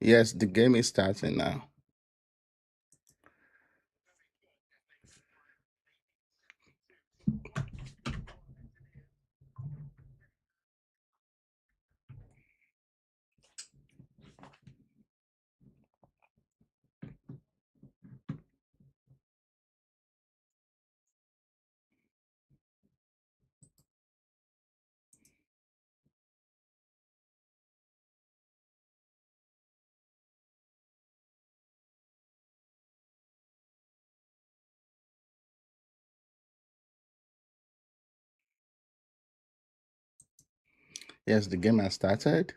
Yes, the game is starting now. Yes, the game has started.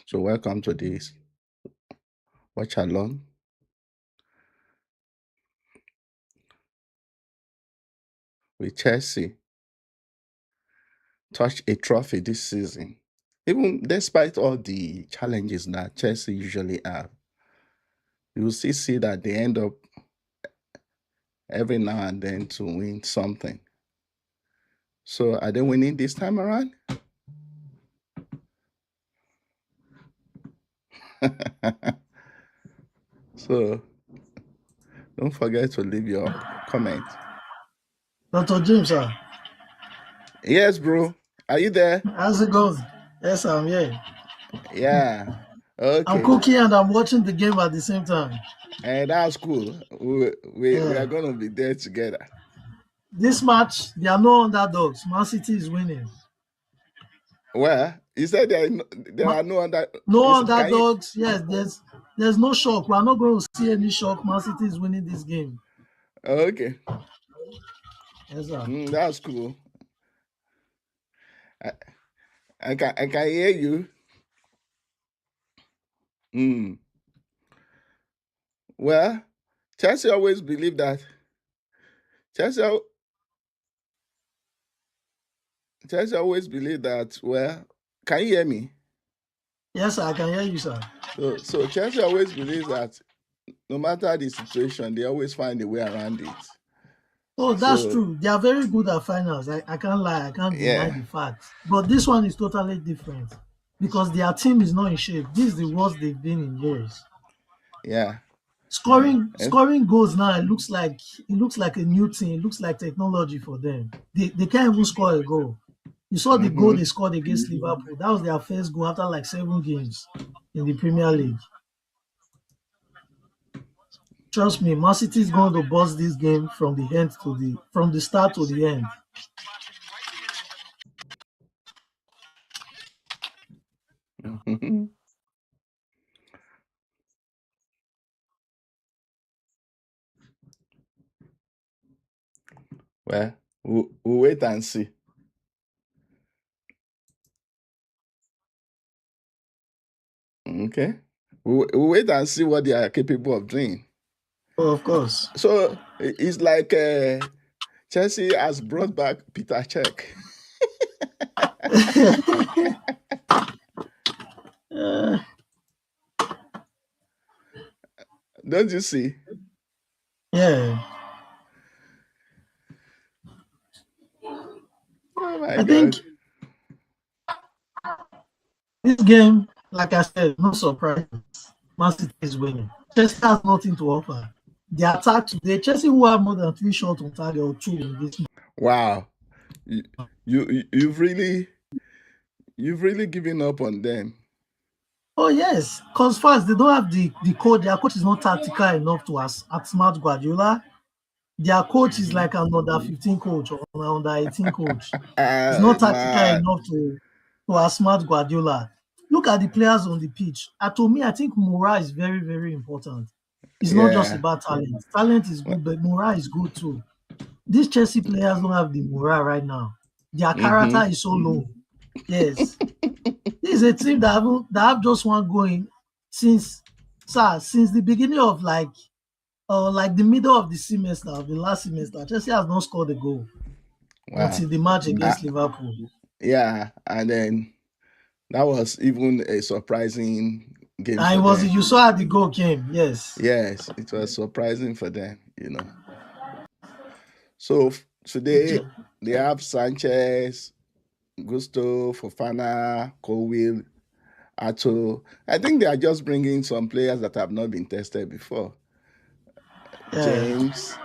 So welcome to this Watchalong with Chelsea. Touch a trophy this season. Even despite all the challenges that Chelsea usually have, you will still see that they end up every now and then to win something. So are they winning this time around? So don't forget to leave your comment. Dr. James, sir. Yes, bro. Are you there? How's it going? Yes, I'm here. Yeah. I'm Okay. cooking and I'm watching the game at the same time. And that's cool. We are Yeah. gonna be there together. This match, there are no underdogs. Man City is winning. Well, you said there Ma- are no other. no Can you? underdogs. Yes, there's no shock. We are not going to see any shock. Man City is winning this game. Okay. Yes, sir. That's cool. I, I can hear you. Mm. Well, Chelsea always believe that Chelsea al- Chelsea always believe that. Well, can you hear me? Yes, sir. I can hear you, sir. So Chelsea always believes that no matter the situation, they always find a way around it. Oh, that's So true. They are very good at finals. I can't lie. I can't deny yeah, the fact. But this one is totally different because their team is not in shape. This is the worst they've been in years. yeah. Eh, Scoring goals now, it looks like a new thing. It looks like technology for them. They can't even score a goal. You saw the goal Mm-hmm. they scored against Liverpool. That was their first goal after like 7 games in the Premier League. Trust me, Man City is going to bust this game from the start to the end. Well, we'll wait and see. Okay. We'll wait and see what they are capable of doing. Oh, of course. So it's like Chelsea has brought back Peter Cech. Uh, Don't you see? yeah, Oh my I think God. this game, like I said, no surprise. Man City is winning. Chelsea has nothing to offer. The attack today, Chelsea will have more than 3 shots on target or two in this match. Wow. You, you've really given up on them. Oh yes, because first they don't have the coach. Their coach is not tactical enough to outsmart Guardiola. Their coach is like an under 15 coach or an under 18 coach. He's not tactical Man. enough to outsmart Guardiola. Look at the players on the pitch. To me, I think morale is very, very important. It's not just Yeah. about talent. Talent is good, but morale is good too. These Chelsea players don't have the morale right now. Their character Mm-hmm. is so low. Yes. This is a team that have just one going since since the beginning of like the middle of the semester of the last semester. Chelsea has not scored a goal Wow. until the match Uh, against Liverpool. yeah. And then that was even a surprising game And for it was them. you saw how the goal came. Yes. Yes, it was surprising for them. So today they have Sanchez, Gusto, Fofana, Colwill, I think they are just bringing some players that have not been tested before. Yeah. James,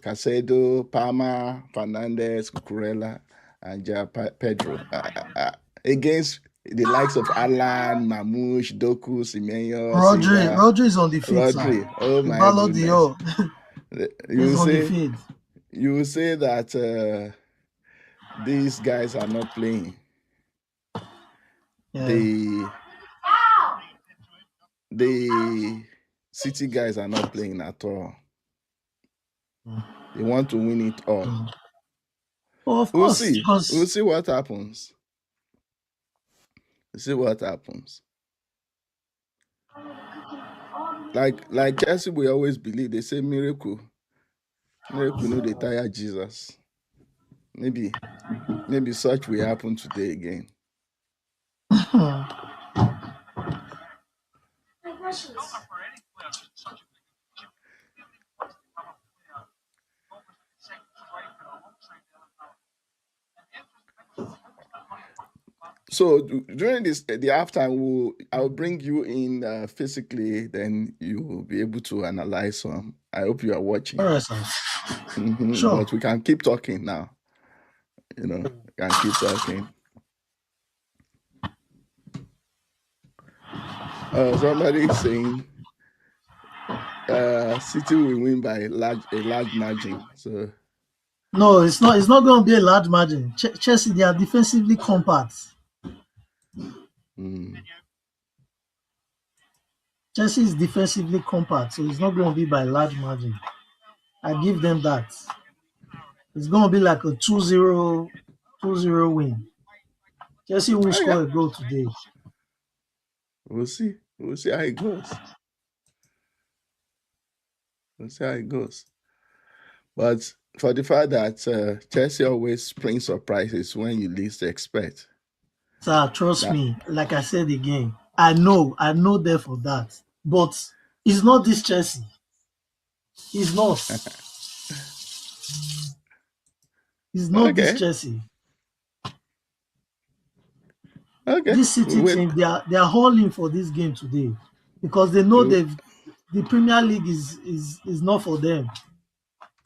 Casedo, Palmer, Fernandez, Cucurella, and Pedro. Against the likes of Alan, Mamouche, Doku, Semenyo, Silva, Rodri is on the field, sir. Rodri. Oh The my Ballon goodness! d'Or You is will on the say field. that these guys are not playing. Yeah. The the City guys are not playing at all. They want to win it all. Mm. Well, of We'll course, see. We'll because see what happens. We'll see what happens. Like Chelsea, we always believe they say miracle. Miracle no they tire Jesus. Maybe such will happen today again. So during the halftime, I'll bring you in physically. Then you will be able to analyze some. I hope you are all watching. right, sir. Sure. But we can keep talking now. We can keep talking. Somebody saying City will win by a large margin. So No, it's not. It's not going to be a large margin. Chelsea, they are defensively compact. mm, Chelsea is defensively compact, so it's not going to be by large margin. I give them that. It's going to be like a 2-0, 2-0 win. Chelsea won't yeah, score a goal today. we'll see. We'll see how it goes. We'll see how it goes. But for the fact that Chelsea always spring surprises when you least expect. Sir, trust That me. Like I said again, I know there for that. But it's not this Chelsea. It's not. It's not this okay, Chelsea. okay. This We City wait. team, they are all in for this game today because they know We, the Premier League is not for them.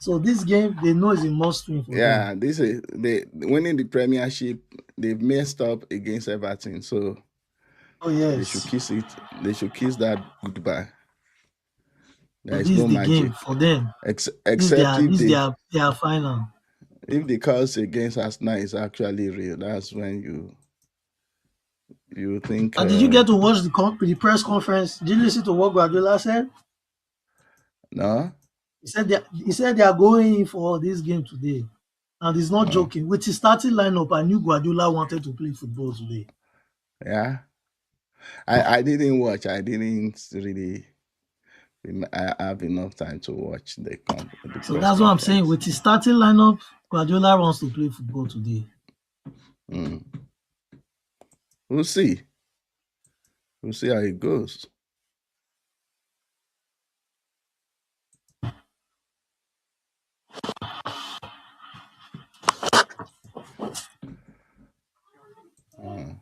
So this game they know is a must win for them. yeah, this is they winning the Premiership. They've messed up against Everton, so Oh they should yes. kiss it. They should kiss that goodbye. So There is this is no the game magic, for them. except if Their final. the calls against Arsenal is actually real. That's when you think And did you get to watch the press conference? Did you listen to what Guardiola said? no, He said they are going in for this game today. And he's not no, joking. With his starting lineup, I knew Guardiola wanted to play football today. yeah. I didn't watch. I didn't really. I have enough time to watch the So press that's what I'm saying. conference. With his starting lineup, Guardiola wants to play football today. Mm. We'll see. We'll see how it goes. Uh,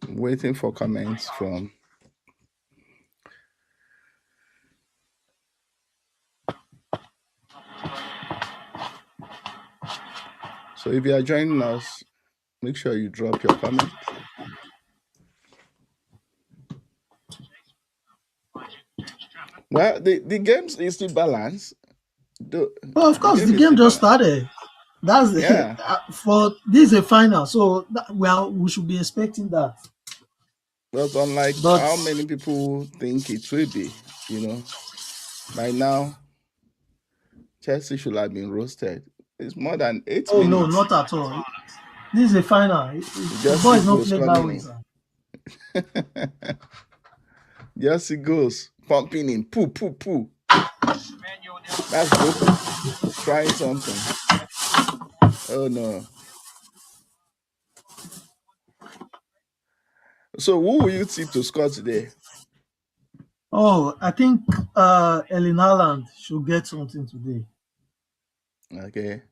waiting for comments from. So if you are joining us, make sure you drop your comment. Well, the games is still balanced. Well, of The course, game the is game still just balanced. started. That's Yeah, for this is a final, so we should be expecting that. but unlike But how many people think it will be, by now Chelsea should have been roasted. It's more than eight oh no, minutes. not at all. This is a final. You just Football see is not goals played that coming way, in. sir. Just see goals pumping in. Poo, poo, poo. That's Doku trying something. Oh no. So who will you tip to score today? Oh, I think Ellen Haaland should get something today. Okay.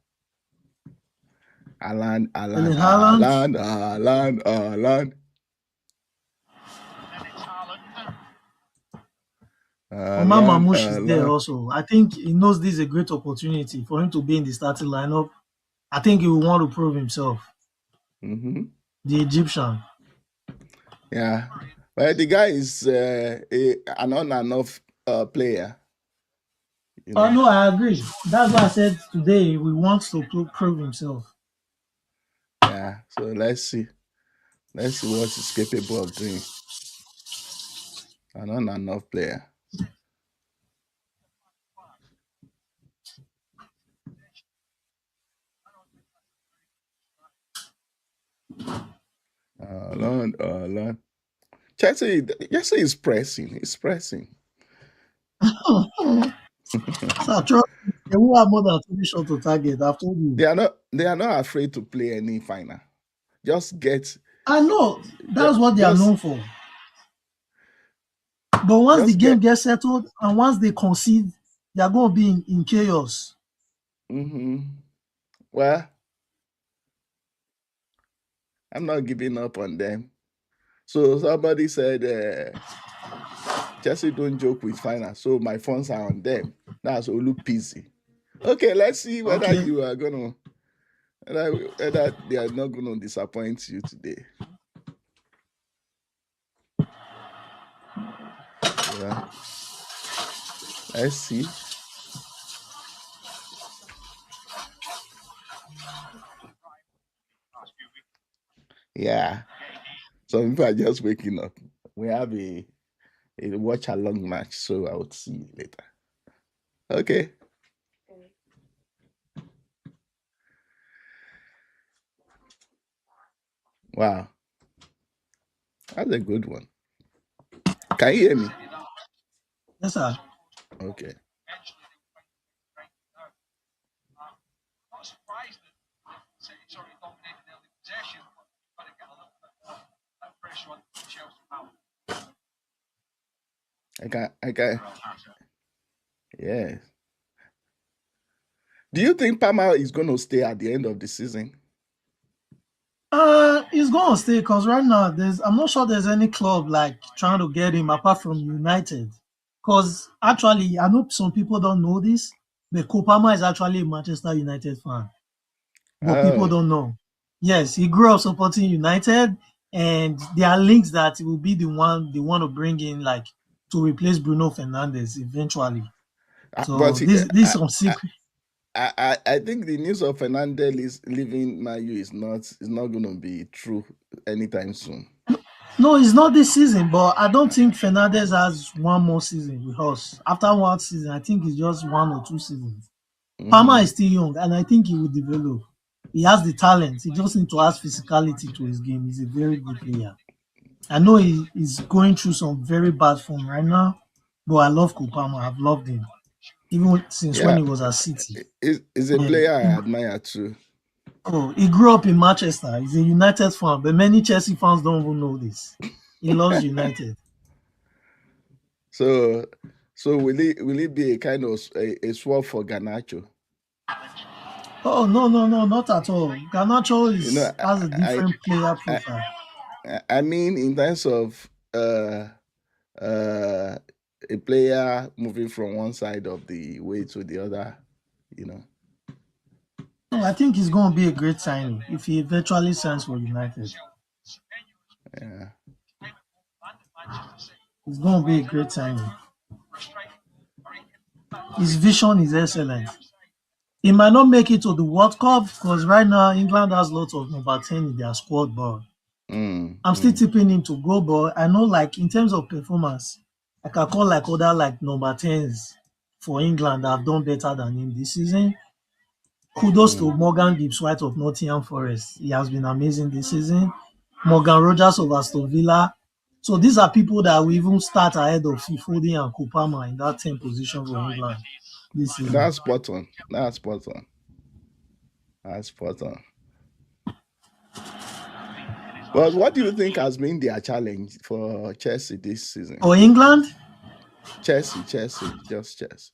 Alan, Alan, Ellen Haaland, Alan, Alan, Alan, Omar Alan, Mamouche is there Alan. also. I think he knows this is a great opportunity for him to be in the starting lineup. I think he will want to prove himself. Mm-hmm. The Egyptian. Yeah. Well, the guy is an on and off player, you Oh know. no, I agree. That's why I said today we want to prove himself. Yeah. So let's see. Let's see what he's capable of doing. An on and off player. Alan, Alan. Chelsea is pressing. It's pressing. So trust me, they will have more than 2 shots to target. I've told you. They are not afraid to play any final. Just get I know just that's what they are just known for. But once the just game get gets settled and once they concede, they are going to be in chaos. hmm well, I'm not giving up on them. So somebody said Chelsea don't joke with final, so my funds are on them. That's Olu Pizzi. Okay, let's see whether Okay. you are gonna whether they are not gonna disappoint you today. Well, let's see. Yeah. Some people are just waking up. We have a watch along match, so I would see you later. Okay. Wow. That's a good one. Can you hear me? Yes, sir. Okay. I can yeah. Do you think Palmer is gonna stay at the end of the season? He's going to stay because right now I'm not sure there's any club like trying to get him apart from United. Because actually, I know some people don't know this, but Kopama is actually a Manchester United fan. But people Oh, don't know. Yes, he grew up supporting United, and there are links that he will be the one they want to bring in, like to replace Bruno Fernandes eventually. but So this is I, some I, secret. I think the news of Fernandez is leaving Man U is not going to be true anytime soon. No, it's not this season, but I don't think Fernandez has one more season with us. After one season, I think it's just 1 or 2 seasons. Palmer Hmm is still young, and I think he will develop. He has the talent. He just needs to add physicality to his game. He's a very good player. I know he's going through some very bad form right now, but I love Kupama. I've loved him even since when Yeah, he was at City. is a Yeah, player I admire too. he grew up in Manchester. He's a United fan, but many Chelsea fans don't even know this. He loves United. So, so will it be a kind of a swap for Ganacho? Oh no, no, no, not at all. Garnacho You know, has a I different player I profile. I mean in terms of uh a player moving from one side of the way to the other, you know. No, I think he's going to be a great signing if he eventually signs for United. Yeah. He's going to be a great signing. His vision is excellent. He might not make it to the World Cup because right now England has lots of number 10 in their squad, but I'm still Mm. tipping him to go. But I know, like, in terms of performance, I can call like other like number 10s for England that have done better than him this season. Kudos to Mm. Morgan Gibbs White of Nottingham Forest. He has been amazing this season. Morgan Rogers of Aston Villa. So these are people that will even start ahead of Foden and Kupama in that 10 position for England this season. That's spot on. That's spot on. That's spot on. But what do you think has been their challenge for Chelsea this season? For England, Chelsea, just Chelsea.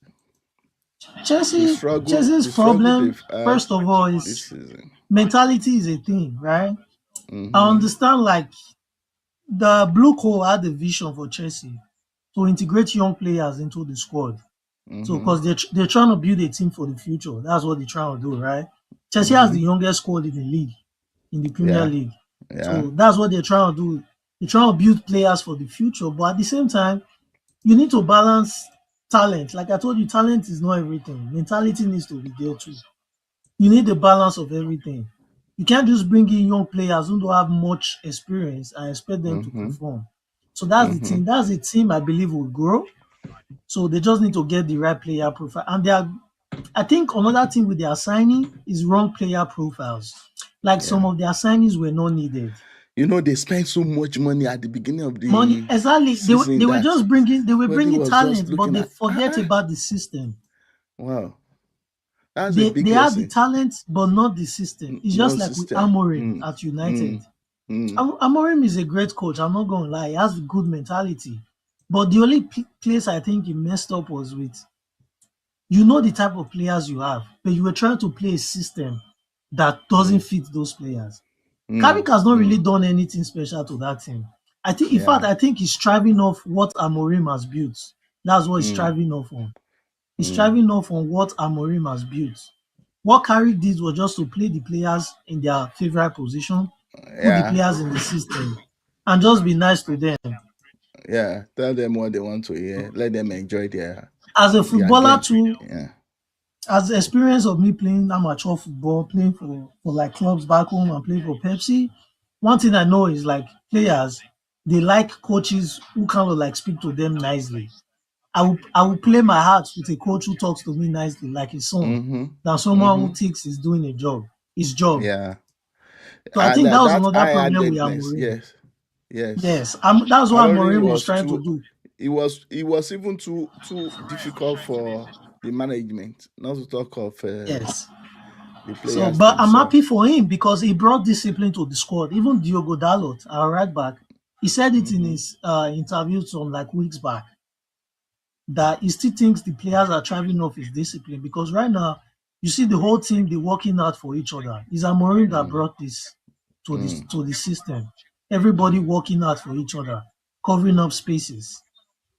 We Chelsea, struggle. Chelsea's We struggle. problem, They've first of all, this is season. mentality is a thing, right? I Mm-hmm. understand, like, the Blue Co had a vision for Chelsea to integrate young players into the squad. So, Mm-hmm. because they're trying to build a team for the future. That's what they're trying to do, right? Chelsea has Mm-hmm. the youngest squad in the league, in the Premier Yeah. League. Yeah. So that's what they're trying to do. They're trying to build players for the future, but at the same time, you need to balance talent. Like I told you, talent is not everything. Mentality needs to be there too. You need the balance of everything. You can't just bring in young players who don't have much experience and expect them to Mm-hmm. perform. So that's the Mm-hmm. team. That's the team I believe will grow. So they just need to get the right player profile. And they are, I think another thing with their signing is wrong player profiles. Like some Yeah. of their signings were not needed. They spent so much money at the beginning of Money, the exactly. season They were that just bringing, they were everybody bringing was just talent, but looking they at forget about the system. wow, that's a They big have the lesson. talent, but not the system. It's No just like with system. Amorim at United. Mm, mm, Amorim is a great coach. I'm not going to lie. He has a good mentality. But the only place I think he messed up was with, you know, the type of players you have, but you were trying to play a system that doesn't mm, fit those players. mm, Carrick has not really mm. done anything special to that team. I think, in fact, Yeah. I think he's striving off what Amorim has built. That's what he's Mm, striving off on. He's mm. striving off on what Amorim has built. What Carrick did was just to play the players in their favorite position, put the Yeah. players in the system, and just be nice to them. Yeah. Tell them what they want to hear. Let them enjoy As a their footballer game. too, Yeah. as the experience of me playing amateur football, playing for like clubs back home and playing for Pepsi, one thing I know is like players, they like coaches who kind of like speak to them nicely. I will play my heart with a coach who talks to me nicely, like his son, Mm-hmm. than someone who Mm-hmm. thinks he's doing a job, his job. Yeah. So I And think that was that another problem with high-handedness, Amorim. yes. Yes. Yes, that's what Amorim Amorim was was trying to too do. it was even too difficult for the management, not to talk of Yes. the So, players but I'm themselves. happy for him because he brought discipline to the squad. Even Diogo Dalot, our right back, he said it in Mm-hmm. his interview some like weeks back that he still thinks the players are thriving off his discipline because right now you see the whole team they working out for each other. It's Amorim that Mm, brought this mm, to the system. Everybody mm, working out for each other, covering up spaces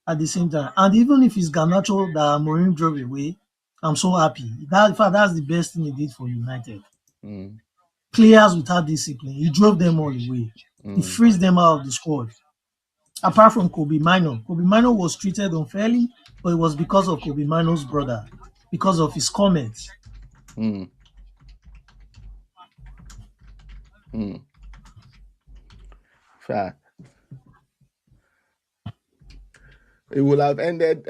at the same time. And even if it's Garnacho that Amorim drove away, I'm so happy. That, in fact, that's the best thing he did for United. mm, Players without discipline, he drove them all away. He mm, frees them out of the squad. Apart from Kobe Mino. Kobe Mino was treated unfairly, but it was because of Kobe Mino's brother, because of his comments. mm, mm. Fact. It would have ended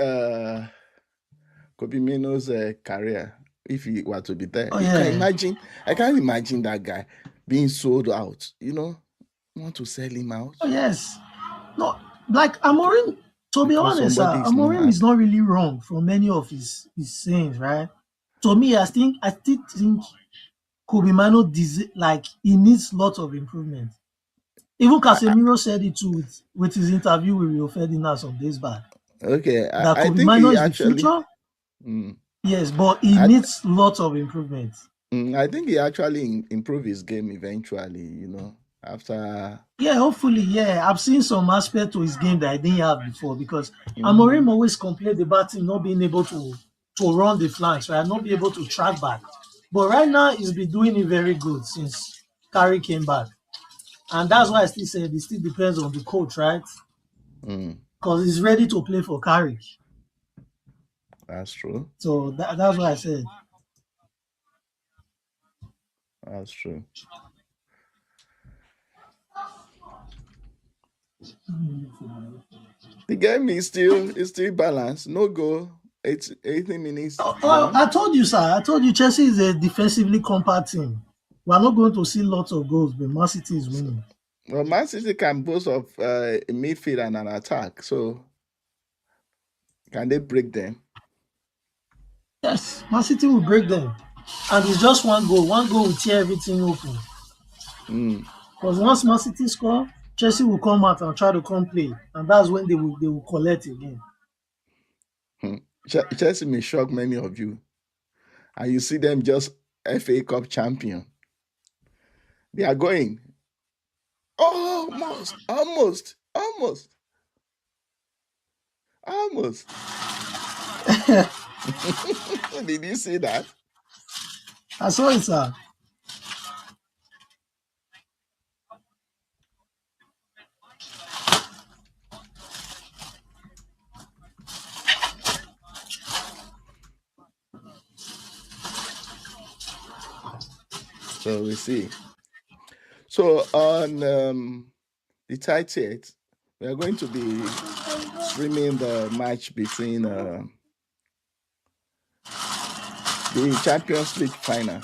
Kobe Mino's career if he were to be there. Oh You can yeah, imagine. I can't imagine that guy being sold out. Want to sell him out oh yes. No, like Amorim. To be because honest, somebody is not Amorim is happy. not really wrong for many of his sayings, right? To me, I still think Kobe Mino like he needs lots of improvement. Even I, Casemiro said it too with his interview with Rio Ferdinand some days back. okay, That I Kobe think Mino he is the actually. future. Mm, Yes, but he I needs lots of improvement. I think he actually improved his game eventually. After. Yeah, hopefully, yeah. I've seen some aspect to his game that I didn't have before because Amorim Hmm. always complained about him not being able to run the flanks, right? Not be able to track back. But right now, he's been doing it very good since Carey came back. And that's why I Mm, still said it still depends on the coach, right? mm, Because he's ready to play for Carey. that's true. So that's why I said, That's true. The game is still balanced. No goal. It's 80 minutes done. I told you, sir. I told you Chelsea is a defensively compact team. We are not going to see lots of goals, but Man City is So, winning. well, Man City can boast of a midfield and an attack. So can they break them? Yes, Man City will break them. And it's just one goal. One goal will tear everything open. Mm, Because once Man City score, Chelsea will come out and try to come play. And that's when they will collect again. Hmm. Chelsea may shock many of you, and you see them just FA Cup champion. They are going almost, almost, almost, almost. Did you see that? I saw it, sir. So we see. So on the 30th, we are going to be streaming the match between the Champions League final,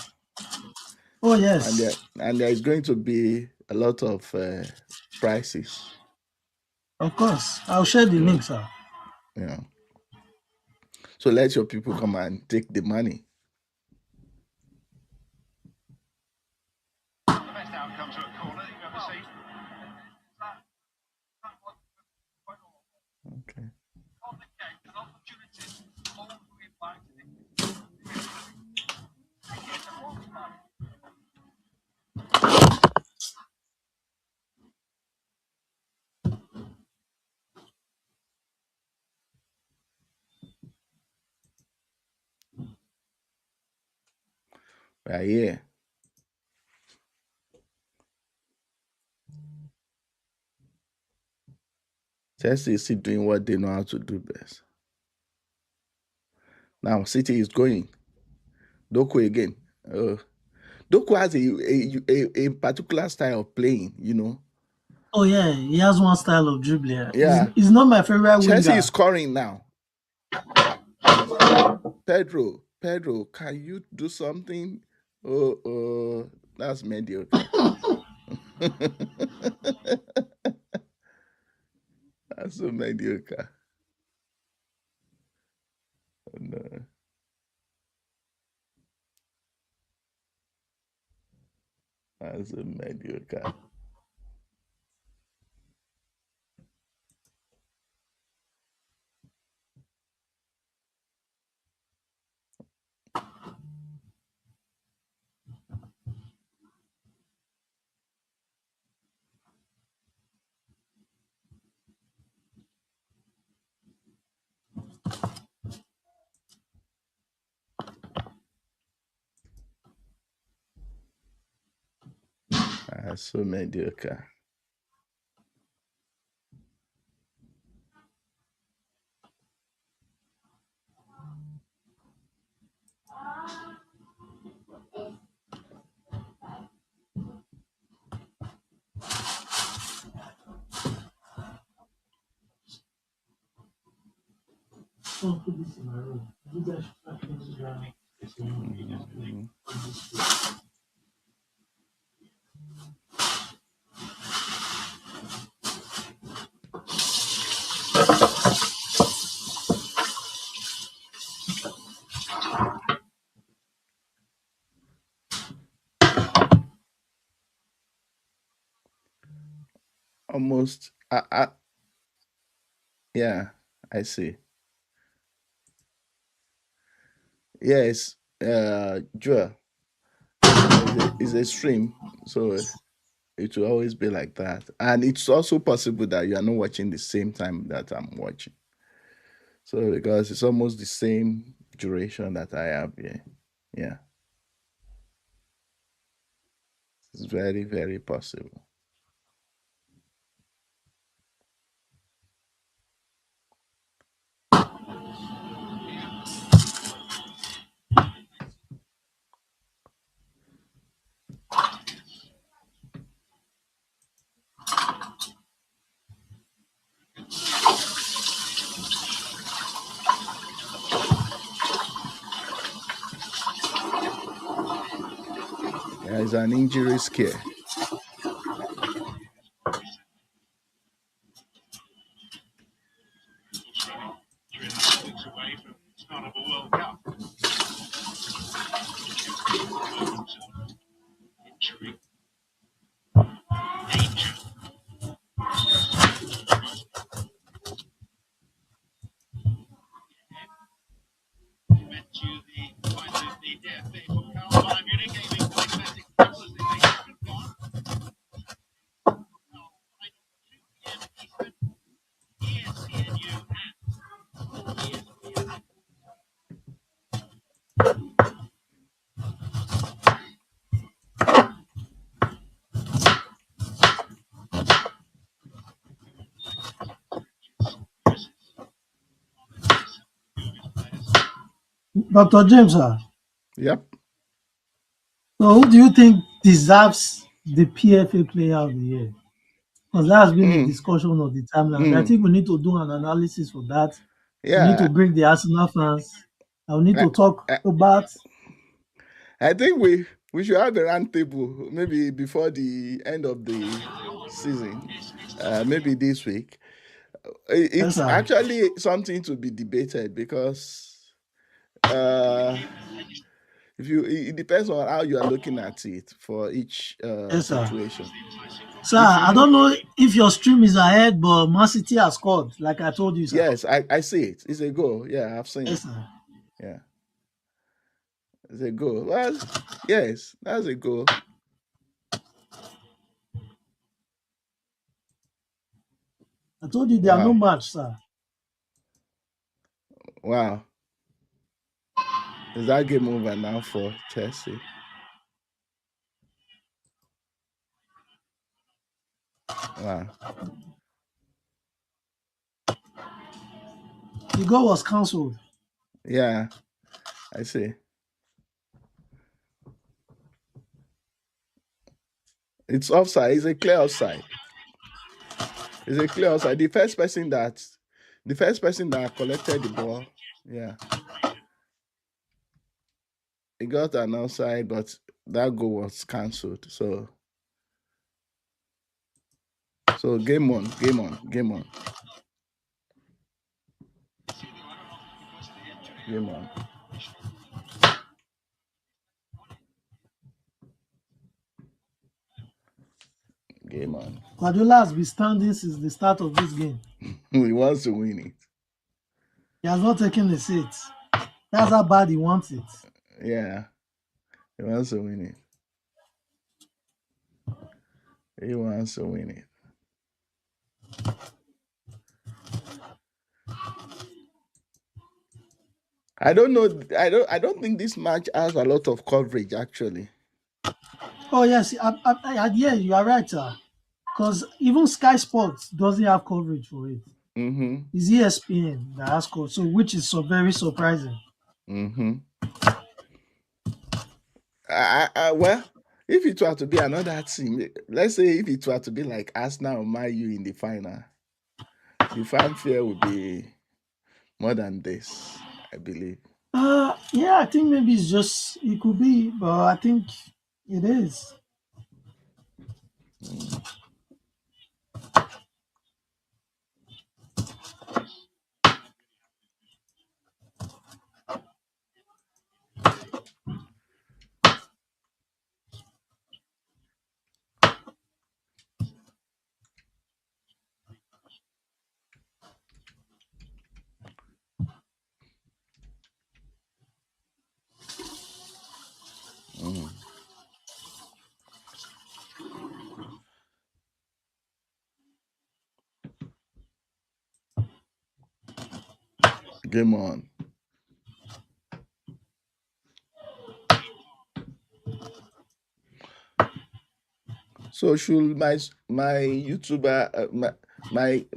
Oh and yes, there is going to be a lot of prizes. of course. I'll share the Yeah, link, sir. yeah. So let your people come and take the money. Okay. Right here. Chelsea is still doing what they know how to do best. Now City is going. Doku again. Doku has a particular style of playing, you know. Oh yeah, he has one style of dribbling. Yeah. He's not my favorite Chelsea is winger. scoring now. Pedro, can you do something? That's mediocre. That's so mediocre. Oh, no, that's so mediocre. That's so mediocre. Don't put this in my room. You guys should practice Mhm. Almost. Yeah, I see. Yes, Joel, is a stream, so it will always be like that. And it's also possible that you are not watching the same time that I'm watching. So because it's almost the same duration that I have here. Yeah, it's very, very possible. Yeah, it's an injury scare. Dr. James, sir. Yep. So who do you think deserves the PFA Player of the Year? Because that has been a Mm, discussion of the timeline. I mm. think we need to do an analysis for that. We need to Yeah. bring the Arsenal fans. And we need I, to talk I, about. I think we should have a round table maybe before the end of the season, maybe this week. Yes, It's sir. actually something to be debated because uh, if you it depends on how you are looking at it for each Yes, sir. situation. Sir, If you I look, don't know if your stream is ahead, but Man City has scored, like I told you, sir. yes, I see it. It's a goal. Yeah, I've seen Yes, it. sir. Yeah, it's a goal. Well, yes, that's a goal. I told you there are no Wow, match, sir. wow. Is that game over now for Chelsea? Wow. The goal was cancelled. Yeah, I see. It's offside. It's a clear offside. It's a clear offside. The first person that collected the ball, yeah, he got an offside, but that goal was cancelled. So game on, game on, game on, game on, game on. Guardiola has been standing since the start of this game. He wants to win it. He has not taken a seat. That's how bad he wants it. Yeah, he wants to win it. He wants to win it. I don't know. I don't think this match has a lot of coverage actually. Oh yes, yeah, you are right, sir. Because even Sky Sports doesn't have coverage for it. Mm-hmm. It's ESPN that has coverage, so which is so very surprising. Mm-hmm. Well, if it were to be another team, let's say if it were to be like Arsenal or Man U in the final, the fanfare would be more than this, I believe. Yeah, I think maybe it's just it could be, but I think it is. Mm, mm. Game on. So should my YouTuber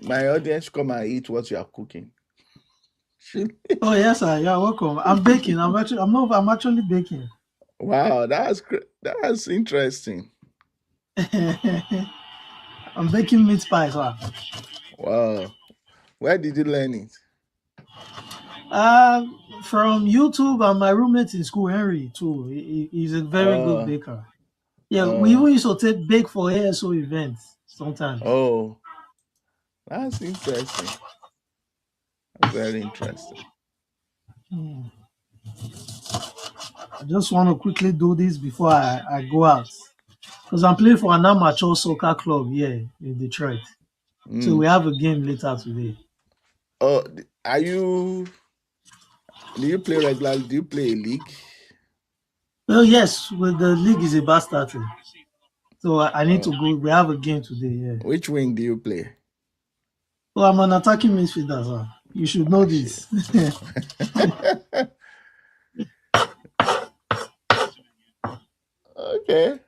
my audience come and eat what you are cooking? Should Oh yes, sir. You're welcome. I'm baking. I'm actually baking. Wow, that's interesting. I'm baking meat pie, sir. Wow, where did you learn it? From YouTube and my roommate in school, Henry, too. He's a very good Oh, baker. Yeah, we even oh, used to take bake for ASO events sometimes. oh, that's interesting. That's very interesting. Hmm. I just want to quickly do this before I go out. Because I'm playing for an amateur soccer club here in Detroit. So we Mm. have a game later today. Oh, do you play regularly? Do you play a league? Well, yes, well, the league is about starting. So I need to Oh, go. We have a game today, yeah. which wing do you play? Well, I'm an attacking midfielder, sir. You should know Ah, shit. this. Okay,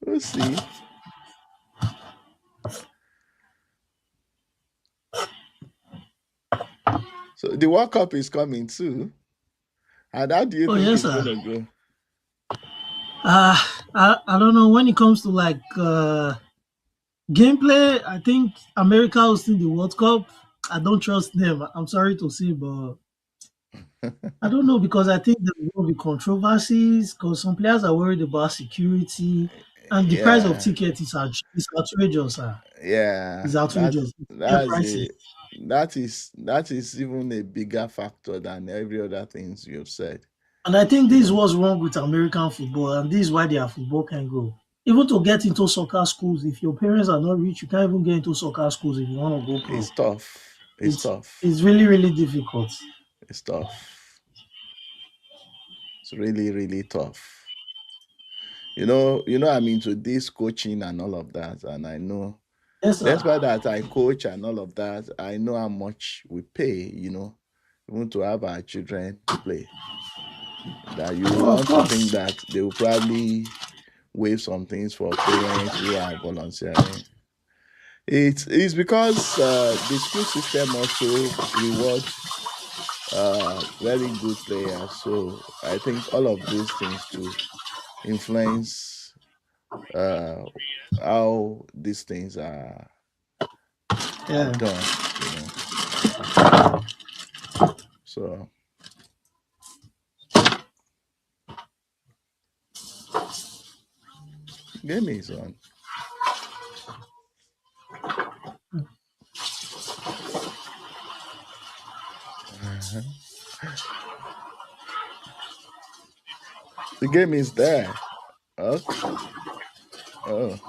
we'll see. So the World Cup is coming too. And how do you Oh think yes, it's sir. gonna go? Uh, I don't know when it comes to like gameplay. I think America hosting the World Cup. I don't trust them. I'm sorry to say, but I don't know because I think there will be controversies because some players are worried about security and the price of Yeah, ticket is outrageous. Sir. yeah. It's outrageous. Ticket That's prices. a that is even a bigger factor than every other things you've said. And I think You this is know, what's wrong with American football, and this is why their football can go. Even to get into soccer schools, if your parents are not rich, you can't even get into soccer schools if you want to go pro. it's tough. It's It's tough. it's really really difficult. It's tough. It's really, really tough. I'm into this coaching and all of that, and I know Yes, sir. despite that I coach and all of that, I know how much we pay, even to have our children play. That you Oh, of want to think course. that they will probably waive some things for parents who are volunteering. It's because the school system also reward very good players. So I think all of those things to influence uh, how these things are Yeah. done. So game is on. The game is there. Okay. Oh,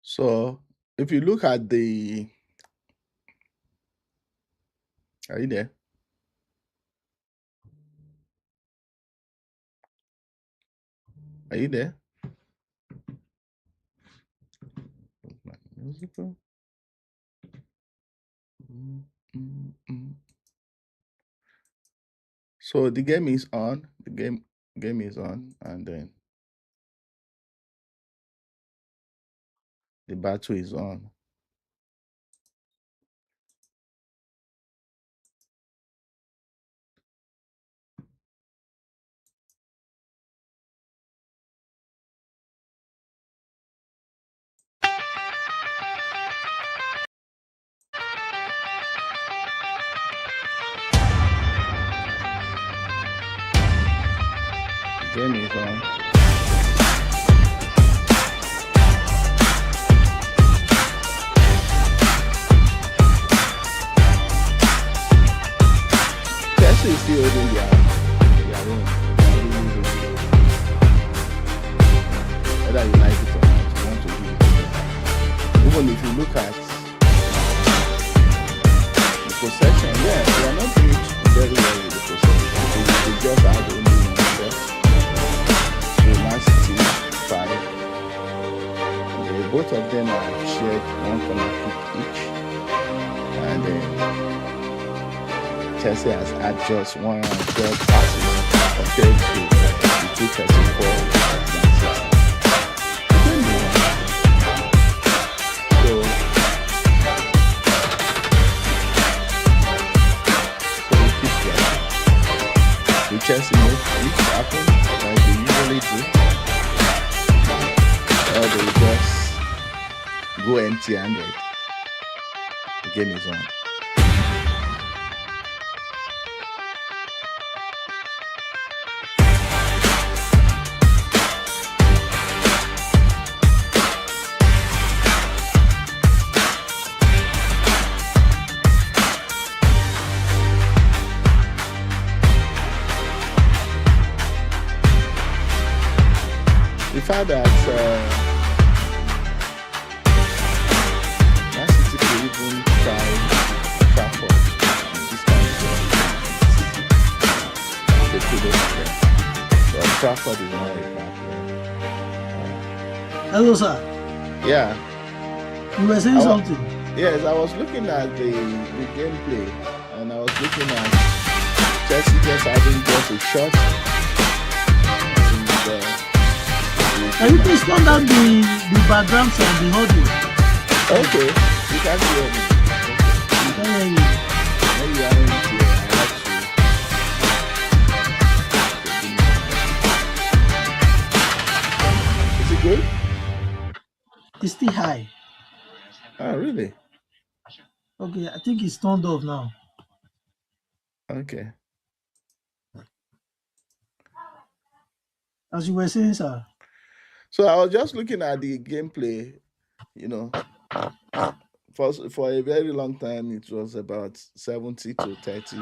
so if you look at the, are you there? Are you there? Musical. Mm, mm, mm. So the game is on. The game is on, and then the battle is on. The game is on. Chelsea is still holding their own. They are really, really holding. Whether you like it or not, you want to give it to them. Even if you look at the possession, yeah, they are not doing very well with the possession. They just have only one shot. So Man City 5. Both of them are shared one corner kick each, and Chelsea has had just 112 passes compared to the 234 of Man City. So we keep going. The Chelsea make it happen like they usually do, or they just go empty-handed. The game is on. The fact that Man City could even try Trafford this time is a kudos to them. But Trafford is not a bad Hello, sir. Yeah, You were saying I wa- something. yes, I was looking at the gameplay and I was looking at Chelsea just having just a shot and the Can you game has please turn down started. the background sound, the audio? Okay, you can't hear me. Okay, I can hear you. maybe you aren't here. I have to. Okay, give me a minute. Is it good? It's still high. Oh, really? Okay, I think it's turned off now. Okay. As you were saying, sir. So I was just looking at the gameplay. You know, for a very long time it was about 70 to 30.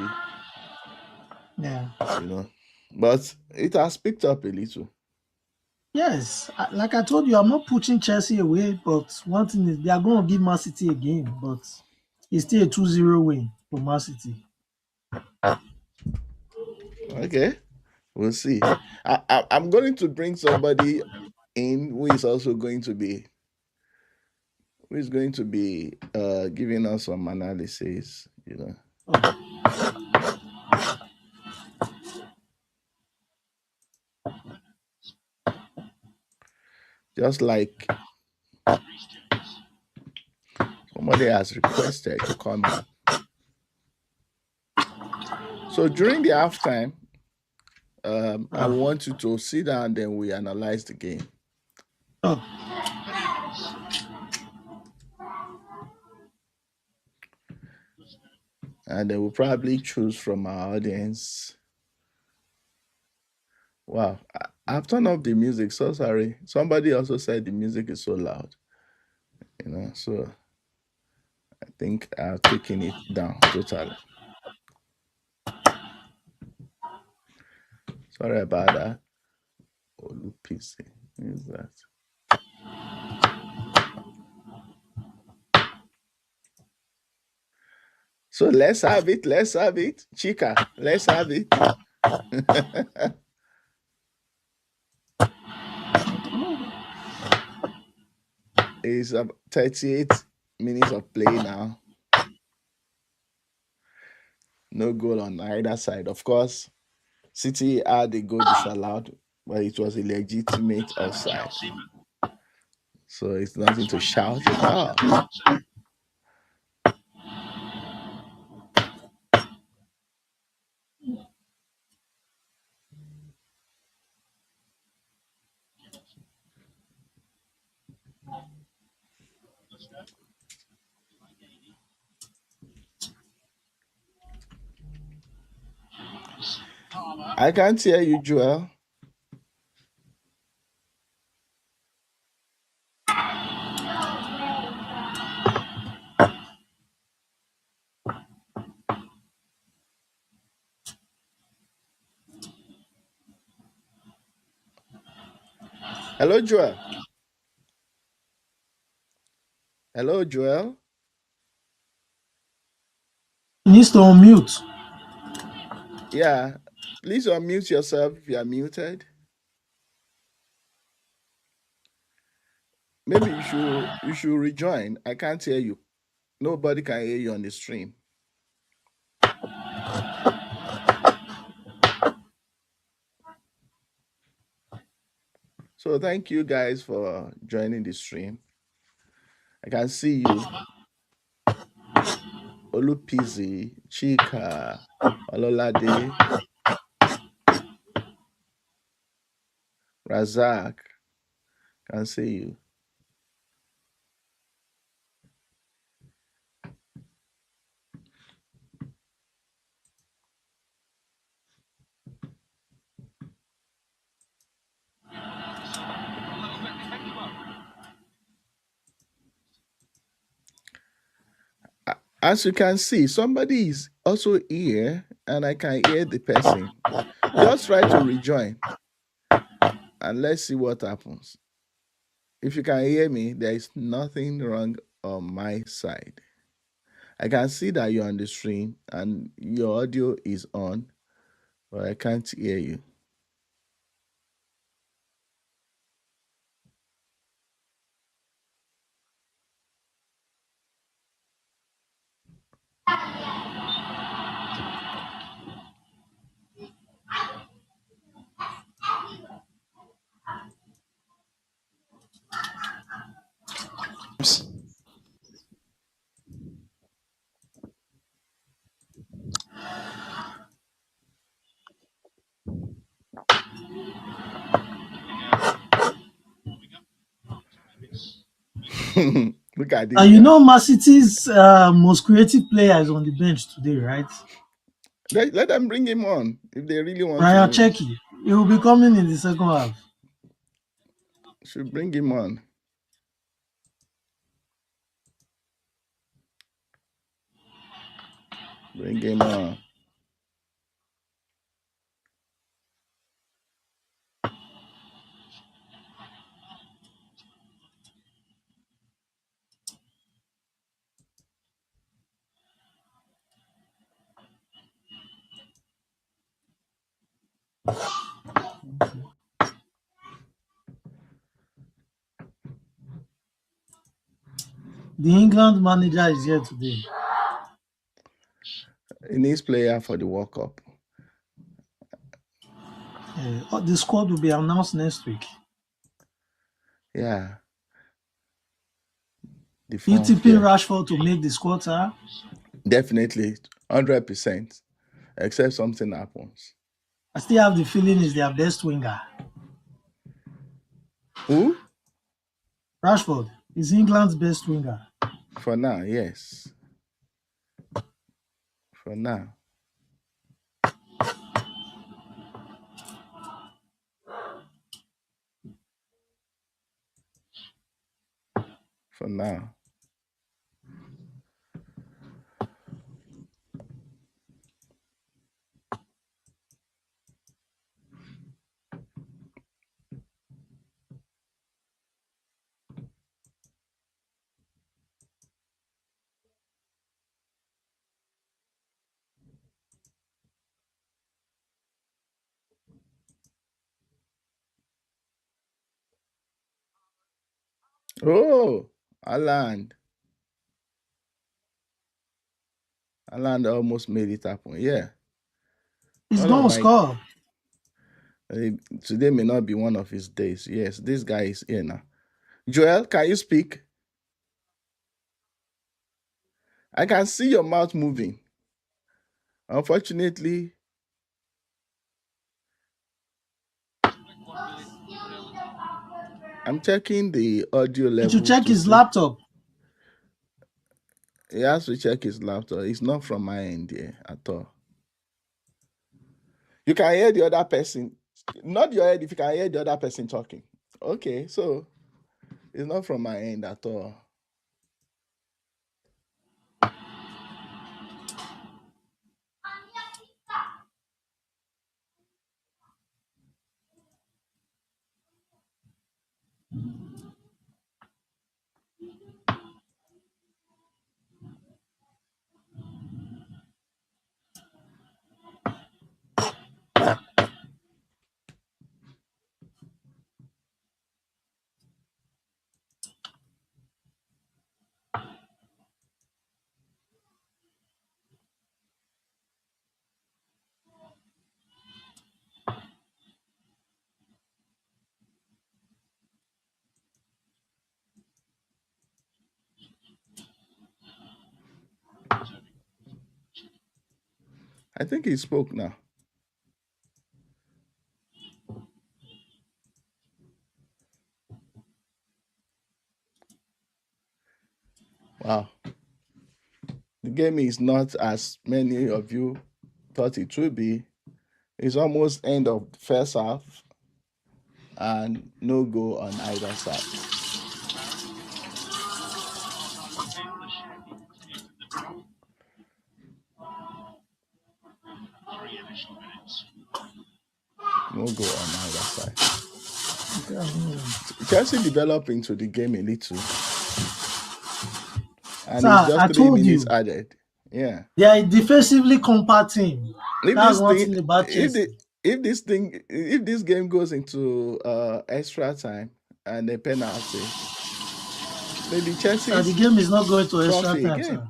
Yeah. You know, but it has picked up a little. Yes, like I told you, I'm not pushing Chelsea away, but one thing is they are going to give Man City a game, but it's still a 2-0 win for Man City. Okay, we'll see. I'm going to bring somebody in who is going to be giving us some analysis. You know, Oh, just like somebody has requested to come in. So during the halftime, I oh, want you to sit down, then we analyze the game, oh. and then we'll probably choose from our audience. Wow, I've turned off the music. So sorry. Somebody also said the music is so loud. So I think I've taken it down totally. Sorry about that. Olupisi. Who is that? So let's have it. Let's have it. Chica, let's have it. It's 38 minutes of play now. No goal on either side. Of course, City had a goal disallowed, but it was a legitimate offside. So it's nothing to shout about. I can't hear you, Joel. Hello, Joel. Hello, Joel. He needs to unmute. Yeah, please unmute yourself if you are muted. Maybe you should rejoin. I can't hear you. Nobody can hear you on the stream. So thank you guys for joining the stream. I can see you. Olupizi, Chika, Ololade, Razak. Can see you. As you can see, somebody is also here and I can hear the person. Just try to rejoin. and let's see what happens. If you can hear me, there is nothing wrong on my side. I can see that you're on the stream and your audio is on, but I can't hear you. Look at this You guy. know, Man City's most creative player is on the bench today, right? Let them bring him on if they really want to Ryan win. Cherki. He will be coming in the second half. Should bring him on. Bring him on. The England manager is here today. He needs player for the World Cup. The squad will be announced next week. Yeah. The You front, tipping yeah. Rashford to make the squad, sir? Definitely 100%. Except something happens. I still have the feeling he's their best winger. Who? Rashford is England's best winger. For now, yes. For now. For now. Oh, Aland. Aland almost made it happen. Yeah. He's One of gonna my score. today may not be one of his days. Yes, this guy is here now. Joel, can you speak? I can see your mouth moving. Unfortunately, I'm checking the audio He should level check to his see. laptop. He has to check his laptop. It's not from my end here at all. You can hear the other person, not your head if you can hear the other person talking. Okay, so it's not from my end at all. I think he spoke now. Wow. The game is not as many of you thought it would be. It's almost end of first half and no goal on either side. No goal on either side. Chelsea developed into the game a little, and it's Sir, just I 3 minutes told you, added. Yeah. they are a defensively compact team. If That's this one thing, thing about if the Chelsea. if this game goes into extra time and a penalty, maybe Sir, the Chelsea's game is not going to extra trophy time, again. sir.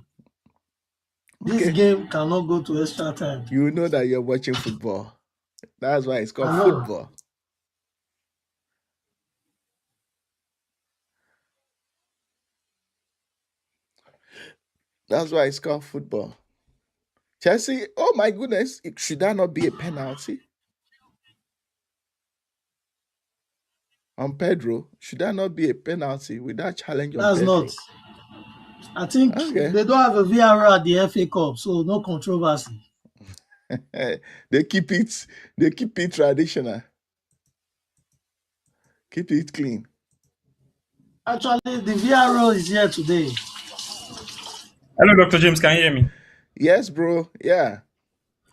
This Okay, game cannot go to extra time. you know that you're watching football. That's why it's called I know. football. That's why it's called football. Chelsea, oh my goodness, should that not be a penalty on Pedro? Should that not be a penalty with that challenge on That's not. Pedro? I think Okay. they don't have a VAR at the FA Cup, so no controversy. they keep it traditional, keep it clean. Actually, the VAR is here today. Hello, Dr. James. Can you hear me? Yes, bro. Yeah.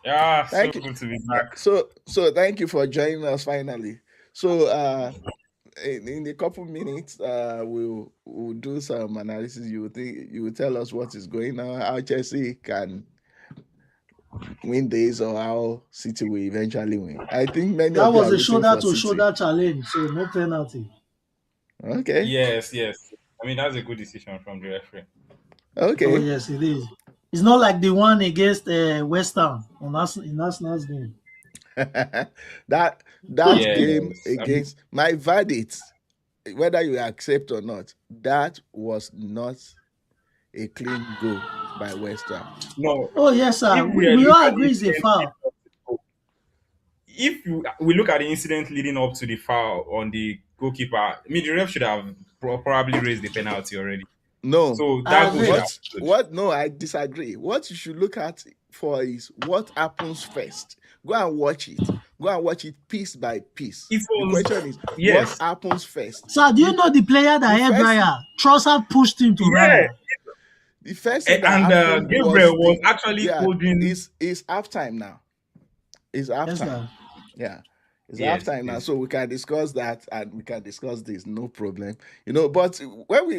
Yeah, so Thank you. good to be back. So thank you for joining us finally. So in a couple minutes we'll do some analysis. You will tell us what is going on, how Chelsea can win this or how City will eventually win. I think many That of you was are a rooting shoulder for to City. shoulder challenge, so no penalty. Okay. Yes, yes. I mean, that's a good decision from the referee. Oh Okay. yes, it is. It's not like the one against West Ham in Arsenal's game. that game Yes. I mean, against my verdict, whether you accept or not, that was not a clean goal by West Ham. no, Oh yes, sir. if We look all at the agree it's a incident, foul. we look at the incident leading up to the foul on the goalkeeper, I mean, the ref should have probably raised the penalty already. No. So I that goal should agree. have stood. What no, I disagree. What you should look at for is what happens first. Go and watch it. Go and watch it piece by piece. It The was, question is what yes. happens first. Sir, do you know the player The that held first Raya? Trossard pushed him to Yeah. Raya. the first thing that And happened was Gabriel was the actually yeah, holding. is halftime now. It's Yes, halftime. sir. Yeah. It's Yes, halftime it now, is. so we can discuss that and we can discuss this, no problem. But when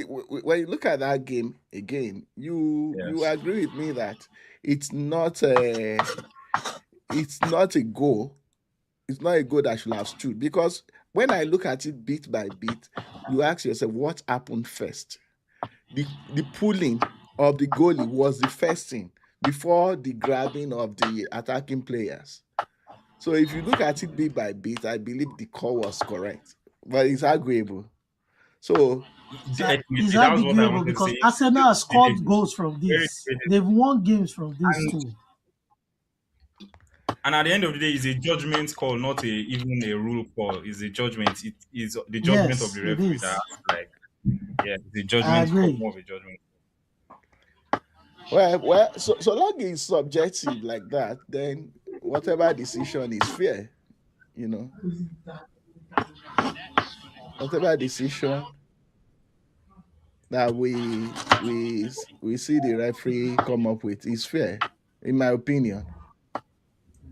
you look at that game again, you Yes. agree with me that it's not a it's not a goal. It's not a goal that should have stood because when I look at it bit by bit, you ask yourself what happened first. The pulling of the goalie was the first thing before the grabbing of the attacking players. So if you look at it bit by bit, I believe the call was correct, but it's arguable. So Sir, it's Definitely, that was what I arguable wanted to say. because Arsenal has scored Debatable, goals from very this. debatable. They've won games from this And too. and at the end of the day, it's a judgment call, not even a rule call. It's a judgment. It is the judgment of Yes, the it referee that is. has to, like, yeah, the I judgment call, agree. more of a judgment. so long it's subjective like that, then whatever decision is fair. You know, whatever decision that we see the referee come up with is fair, in my opinion.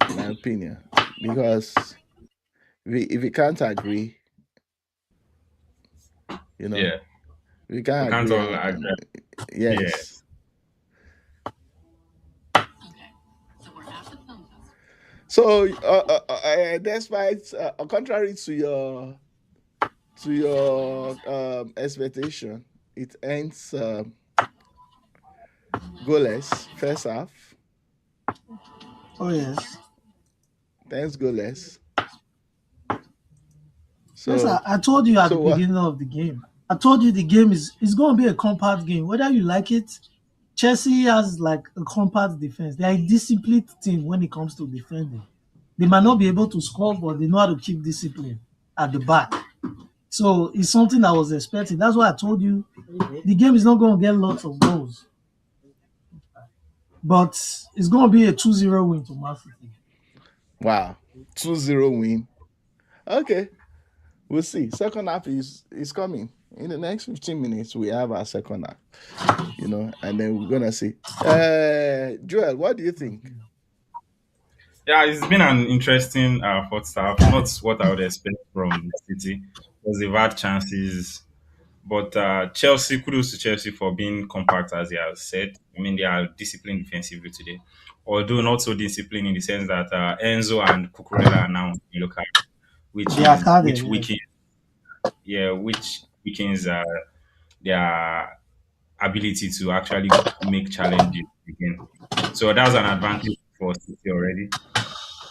In my opinion, because if we can't agree, you know, Yeah, we we can't can't agree all on agree. yes. Yes. So, despite contrary to your expectation, it ends goalless first half. Oh yes. Thanks goalless. Yes, sir. So I told you at the so what? beginning of the game. I told you the game is going to be a compact game. Whether you like it, Chelsea has like a compact defense. They are a disciplined team when it comes to defending. They might not be able to score, but they know how to keep discipline at the back. So it's something I was expecting. That's why I told you the game is not going to get lots of goals, but it's going to be a 2-0 win to Man City. Wow, 2-0 win. Okay, we'll see. Second half is coming in the next 15 minutes. We have our second half, and then we're gonna see. Joel, what do you think? Yeah, it's been an interesting first half. Not what I would expect from City because they've had chances. But Chelsea, kudos to Chelsea for being compact, as he has said. I mean, they are disciplined defensively today, although not so disciplined in the sense that Enzo and Cucurella are now in local, They are carded, which yes. weakens, yeah, which weakens their ability to actually make challenges again. So that's an advantage for City already.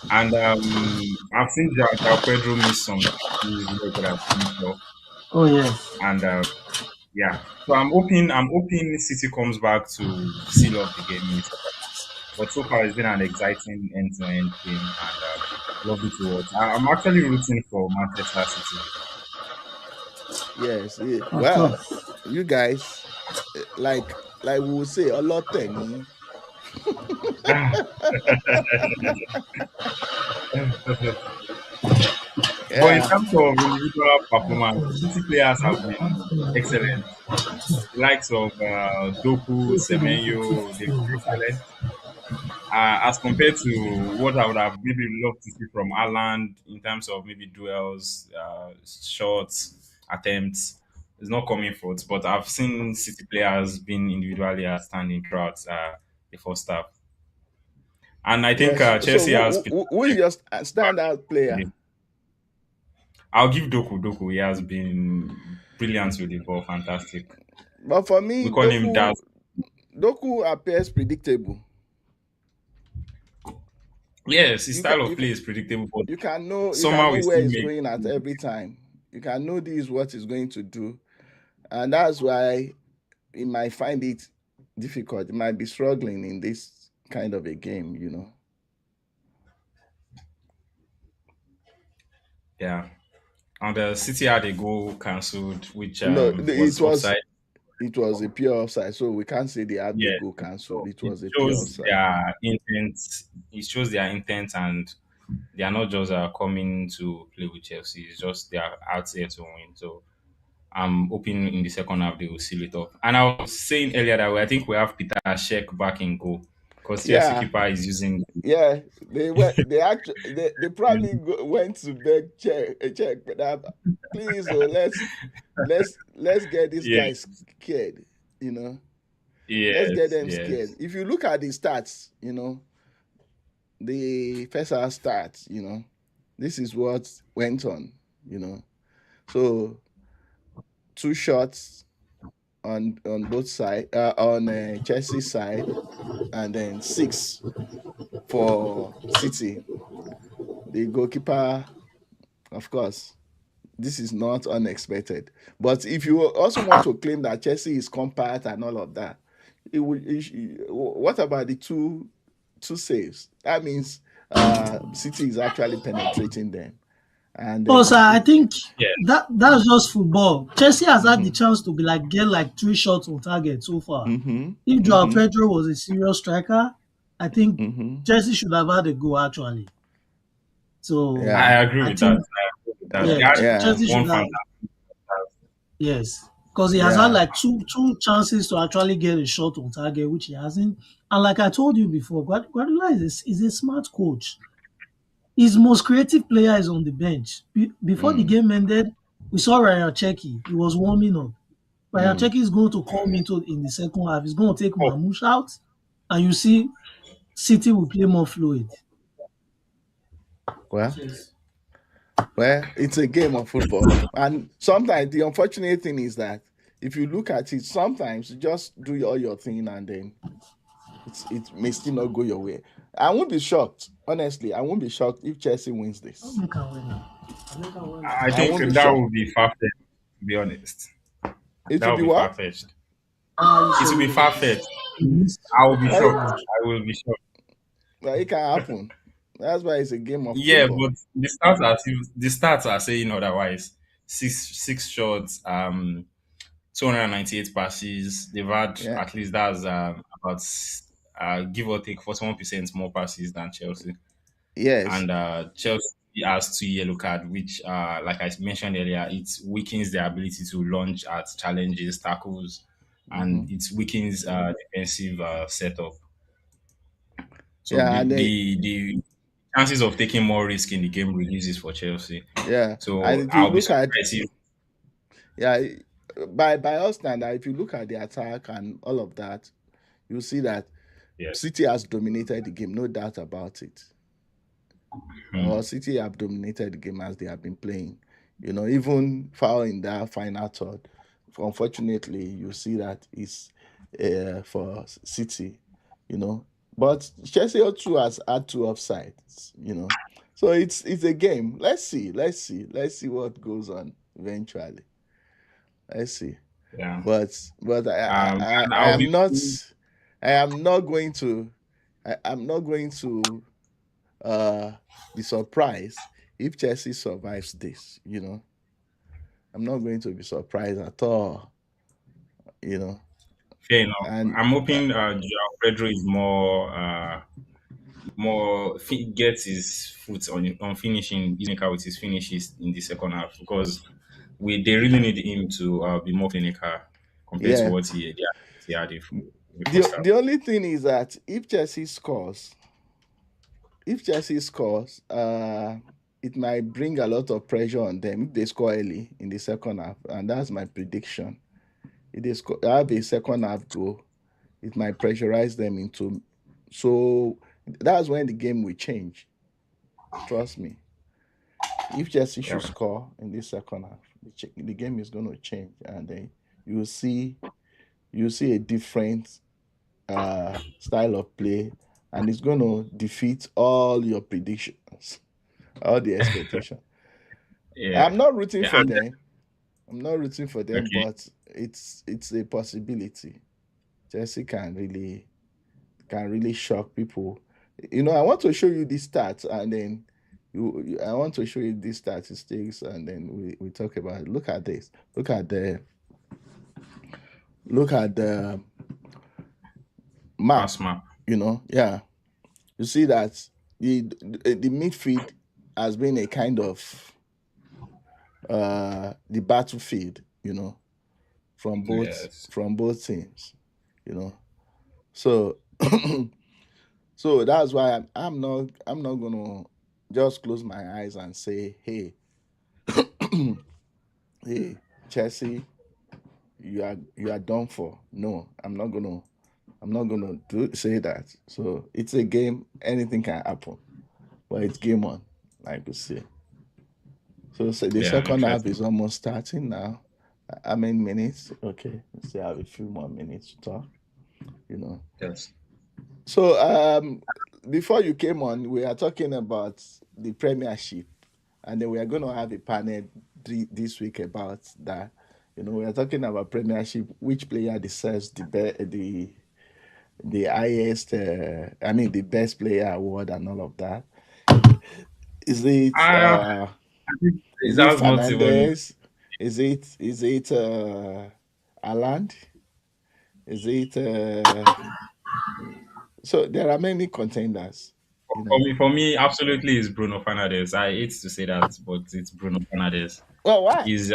And I've seen João Pedro miss some chances where he could have finished off. Oh yes. And yeah, so I'm hoping City comes back to seal off the game in the second half. But so far, it's been an exciting end-to-end game and lovely to watch. I'm actually rooting for Manchester City. Yes. Of Well, course. you guys, like we would say, a lot tenny. But in Yeah. terms of individual performance, City players have been excellent. The likes of Doku, Semenyo, they've been excellent. As compared to what I would have maybe loved to see from Ireland in terms of maybe duels, shots, attempts, it's not coming forth. But I've seen City players being individually outstanding throughout the first half. And I think Yes. So, Chelsea has Peter who is Cech your back standout player? today. I'll give Doku. Doku, he has been brilliant with the ball, fantastic. But for We me, call him Daz. Doku appears predictable. Yes, his You can style of you can play is predictable, but you can somehow know we where still he's make. going at every time. You can know this is what he's going to do, and that's why he might find it difficult. He might be struggling in this kind of a game. Yeah. And the City had a goal cancelled, which No, was offside. it was a pure offside, so we can't say they had the Yeah, goal cancelled. so It it was a pure shows offside. their intent. It shows their intent, and they are not just coming to play with Chelsea. It's just they are out there to win. So I'm hoping in the second half they will seal it up. And I was saying earlier that I think we have Peter Cech back in goal because Chelsea Yeah, keeper is using. yeah. They probably went to beg check, but please, let's get these Yeah. guys scared. You know, let's get Yes. them scared. Yes. If you look at the stats, the first half stats, this is what went on. You know, so two shots on both side on Chelsea side, and then six for City. The goalkeeper, of course, this is not unexpected. But if you also want to claim that Chelsea is compact and all of that, what about the two saves? That means City is actually penetrating them, and Also, then I think Yeah. that's just football. Chelsea has had the mm-hmm, chance to be like get like 3 shots on target so far. mm-hmm, If Joao mm-hmm, Pedro was a serious striker, I think mm-hmm. Chelsea should have had a go actually. So I Yeah, agree I with that. think I agree with that. They yeah, had yeah, Chelsea one should have. fantastic. Yes, because he has had yeah. like two chances to actually get a shot on target, which he hasn't. And like I told you before, Guardiola is a smart coach. His most creative player is on the bench. Before the Mm, game ended, we saw Ryan Cherki. He was warming up. Ryan mm. Cherki is going to come into in the second half. He's going to take Oh, Mamouche out, and you see City will play more fluid. Well, it's a game of football, and sometimes the unfortunate thing is that if you look at it, sometimes you just do all your thing, and then it may still not go your way. I won't be shocked, honestly. I won't be shocked if Chelsea wins I'll this. make am win now. I'll make am win now. I I think won't be that would shocked. be far fetched, to be honest. It That will would be be far what? fetched. How It will be you far say fetched. you miss I will be Well, shocked. I will be shocked. it can happen. That's why it's a game of Yeah, football. but the stats are saying otherwise. Six shots, 298 passes. They've had Yeah. at least that's about give or take 41% more passes than Chelsea. Yes. And Chelsea has two yellow card, which, like I mentioned earlier, it weakens their ability to launch at challenges, tackles, Hmm. and it weakens defensive setup. So Yeah, and the chances of taking more risk in the game reduces for Chelsea. Yeah, and So if you I'll be look at, surprised if yeah, by our standard, if you look at the attack and all of that, you see that yes. City has dominated the game, no doubt about it. Hmm. Or City have dominated the game as they have been playing. Even foul in that final third. Unfortunately, you see that it's for City. You know, but Chelsea also has had two offsides. So it's a game. Let's see what goes on eventually. Let's see. Yeah. But And I I'll am be not I am not going to I'm not going to uh, be surprised if Chelsea survives this. I'm not going to be surprised at all. You know, fair enough. and I'm hoping Joao Pedro is gets his foot on finishing clinical with his finishes in the second half because they really need him to be more clinical compared to yeah, what he had in the the first half. the only thing is that if Chelsea scores, it might bring a lot of pressure on them if they score early in the second half, and that's my prediction. If they have a second half goal, it might pressurize them into. So that's when the game will change. Trust me. If Chelsea Yeah, should score in this second half, the game is going to change, and then you will see a different style of play, and it's going to defeat all your predictions, all the expectation. yeah, I'm not rooting yeah. for And them. I'm not rooting for them, okay, but it's a possibility. Chelsea can really shock people. I want to show you these stats, and then I want to show you these statistics, and then we talk about it. Look at this. Look at the map. pass map. Yeah. You see that the midfield has been a kind of the battlefield. From both Yes. from both teams. You know. So so that's why I'm not gonna just close my eyes and say, hey, Chelsea, you are done for. No, I'm not gonna say that. So it's a game, anything can happen. But it's game on, like we say. So the Yeah, second half is interesting. almost starting now. How many minutes? Okay, we still have a few more minutes to talk, you know. Yes. So before you came on, we are talking about the Premiership, and then we are going to have a panel this week about that. We are talking about Premiership, which player deserves the highest, I mean, the best player award and all of that. Is it Ah, uh, is it that's not even. Fernandez? Is it Aland? Is it so there are many contenders, you For know. me, absolutely, is Bruno Fernandes. I hate to say that, but it's Bruno Fernandes. Well, why? He has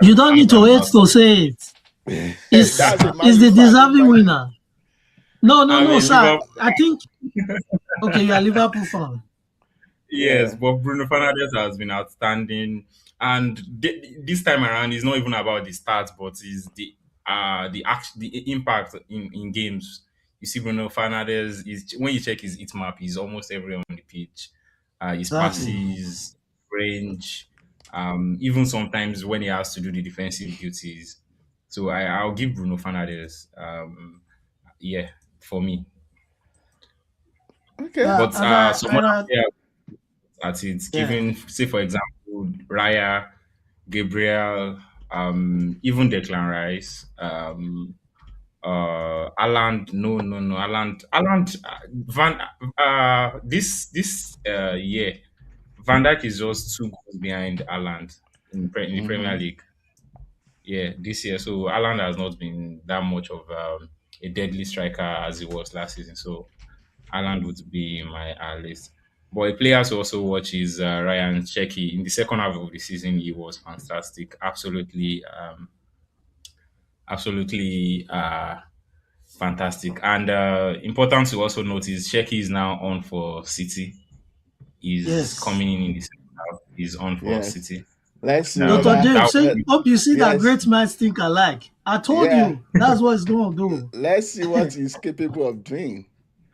You don't need to an wait to say it. Is That's a Man is U the fan. Don't deserving mind him. winner? No, no, I'm no, a sir. Liverpool. I think okay, you are Liverpool fan. Yes, Yeah. but Bruno Fernandes has been outstanding, and this time around, it's not even about the stats, but is the impact in games. You see, Bruno Fernandes is when you check his hit map, he's almost everywhere on the pitch. His Exactly. passes, range, even sometimes when he has to do the defensive duties. So I'll give Bruno Fernandes, yeah, for me. Okay. Yeah, But and I some and other I players at it, yeah. given, say, for example, Raya, Gabriel, even Declan Rice, Aland, no, Aland, this year, Van Dijk is just 2 goals behind Aland in the Premier Mm-hmm. League. Yeah, this year. So Aland has not been that much of a deadly striker as he was last season. So Haaland would be my list. But a player to also watch is Ryan Cherki. In the second half of the season, he was fantastic. Absolutely, Fantastic. And important to also notice, Sheki is now on for City. He's Yes. coming in the second half. He's on for Yes. City. Let's see Dr. whether James, That say, would be, hope you see that yes. great minds think alike. I told Yeah. you that's what it's going to do. Let's see what he's capable of doing.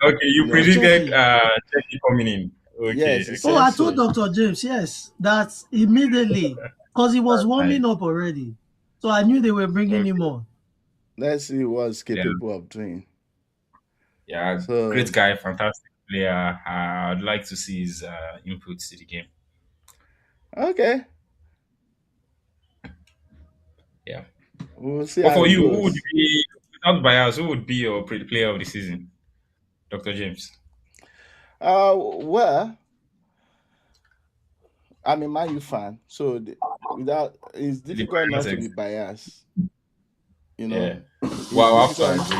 okay. You You know. predicted Chelsea. Sheki coming in. Okay, Yes, he Oh, okay. said I told so. Dr. James, yes, that immediately, because he was Nice. warming up already. So I knew they were bringing him Okay. on. Let's see what he's Yeah. capable of doing. Yeah. Great So guy. Fantastic player. I'd like to see his input to the game. okay. Yeah. We'll see But how for it you, who would goes. be without bias? Who would be your player of the season, Dr. James? Well, I'm a Man U fan, so without it's The difficult not bias to be exists. biased. You Yeah. know, it's Well, I have to difficult.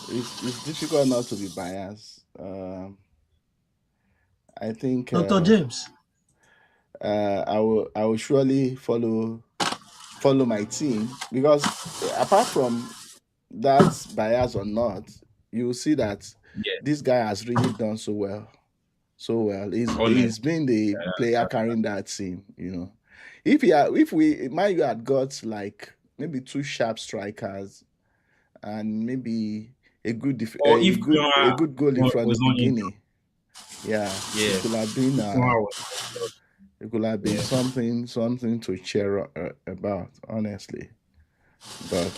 agree. It's difficult not to be biased. I think Dr. James. I will surely follow my team because apart from that bias or not, you will see that Yeah. this guy has really done so well. So well, he's Honest. been the player carrying that team. If we Man U had got like maybe two sharp strikers and maybe Or if a Kuyama good goalie from the was not injured. beginning, yeah, Yeah. If Kuyama was it could have been yeah. something to cheer about, honestly. But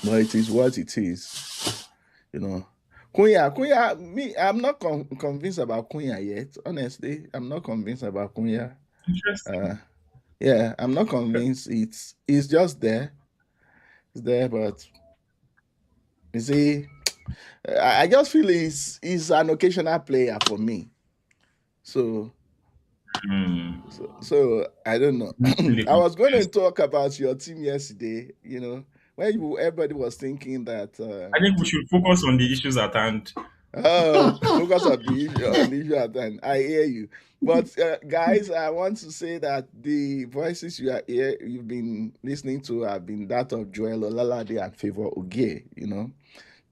it is what it is, you know. Kunya, me, I'm not convinced about Kunya yet. Honestly, I'm not convinced about Kunya. Interesting. Uh, yeah, I'm not convinced. It's just there. It's there, but you see, I just feel he's an occasional player for me. So Hmm. so I don't know. Losing the I was going to confidence. talk about your team yesterday. When everybody was thinking that. I think we should focus on the issues at hand. Focus on the issue at hand. I hear you. But guys, I want to say that the voices you've been listening to have been that of Joel Olalade and Favor Ogie.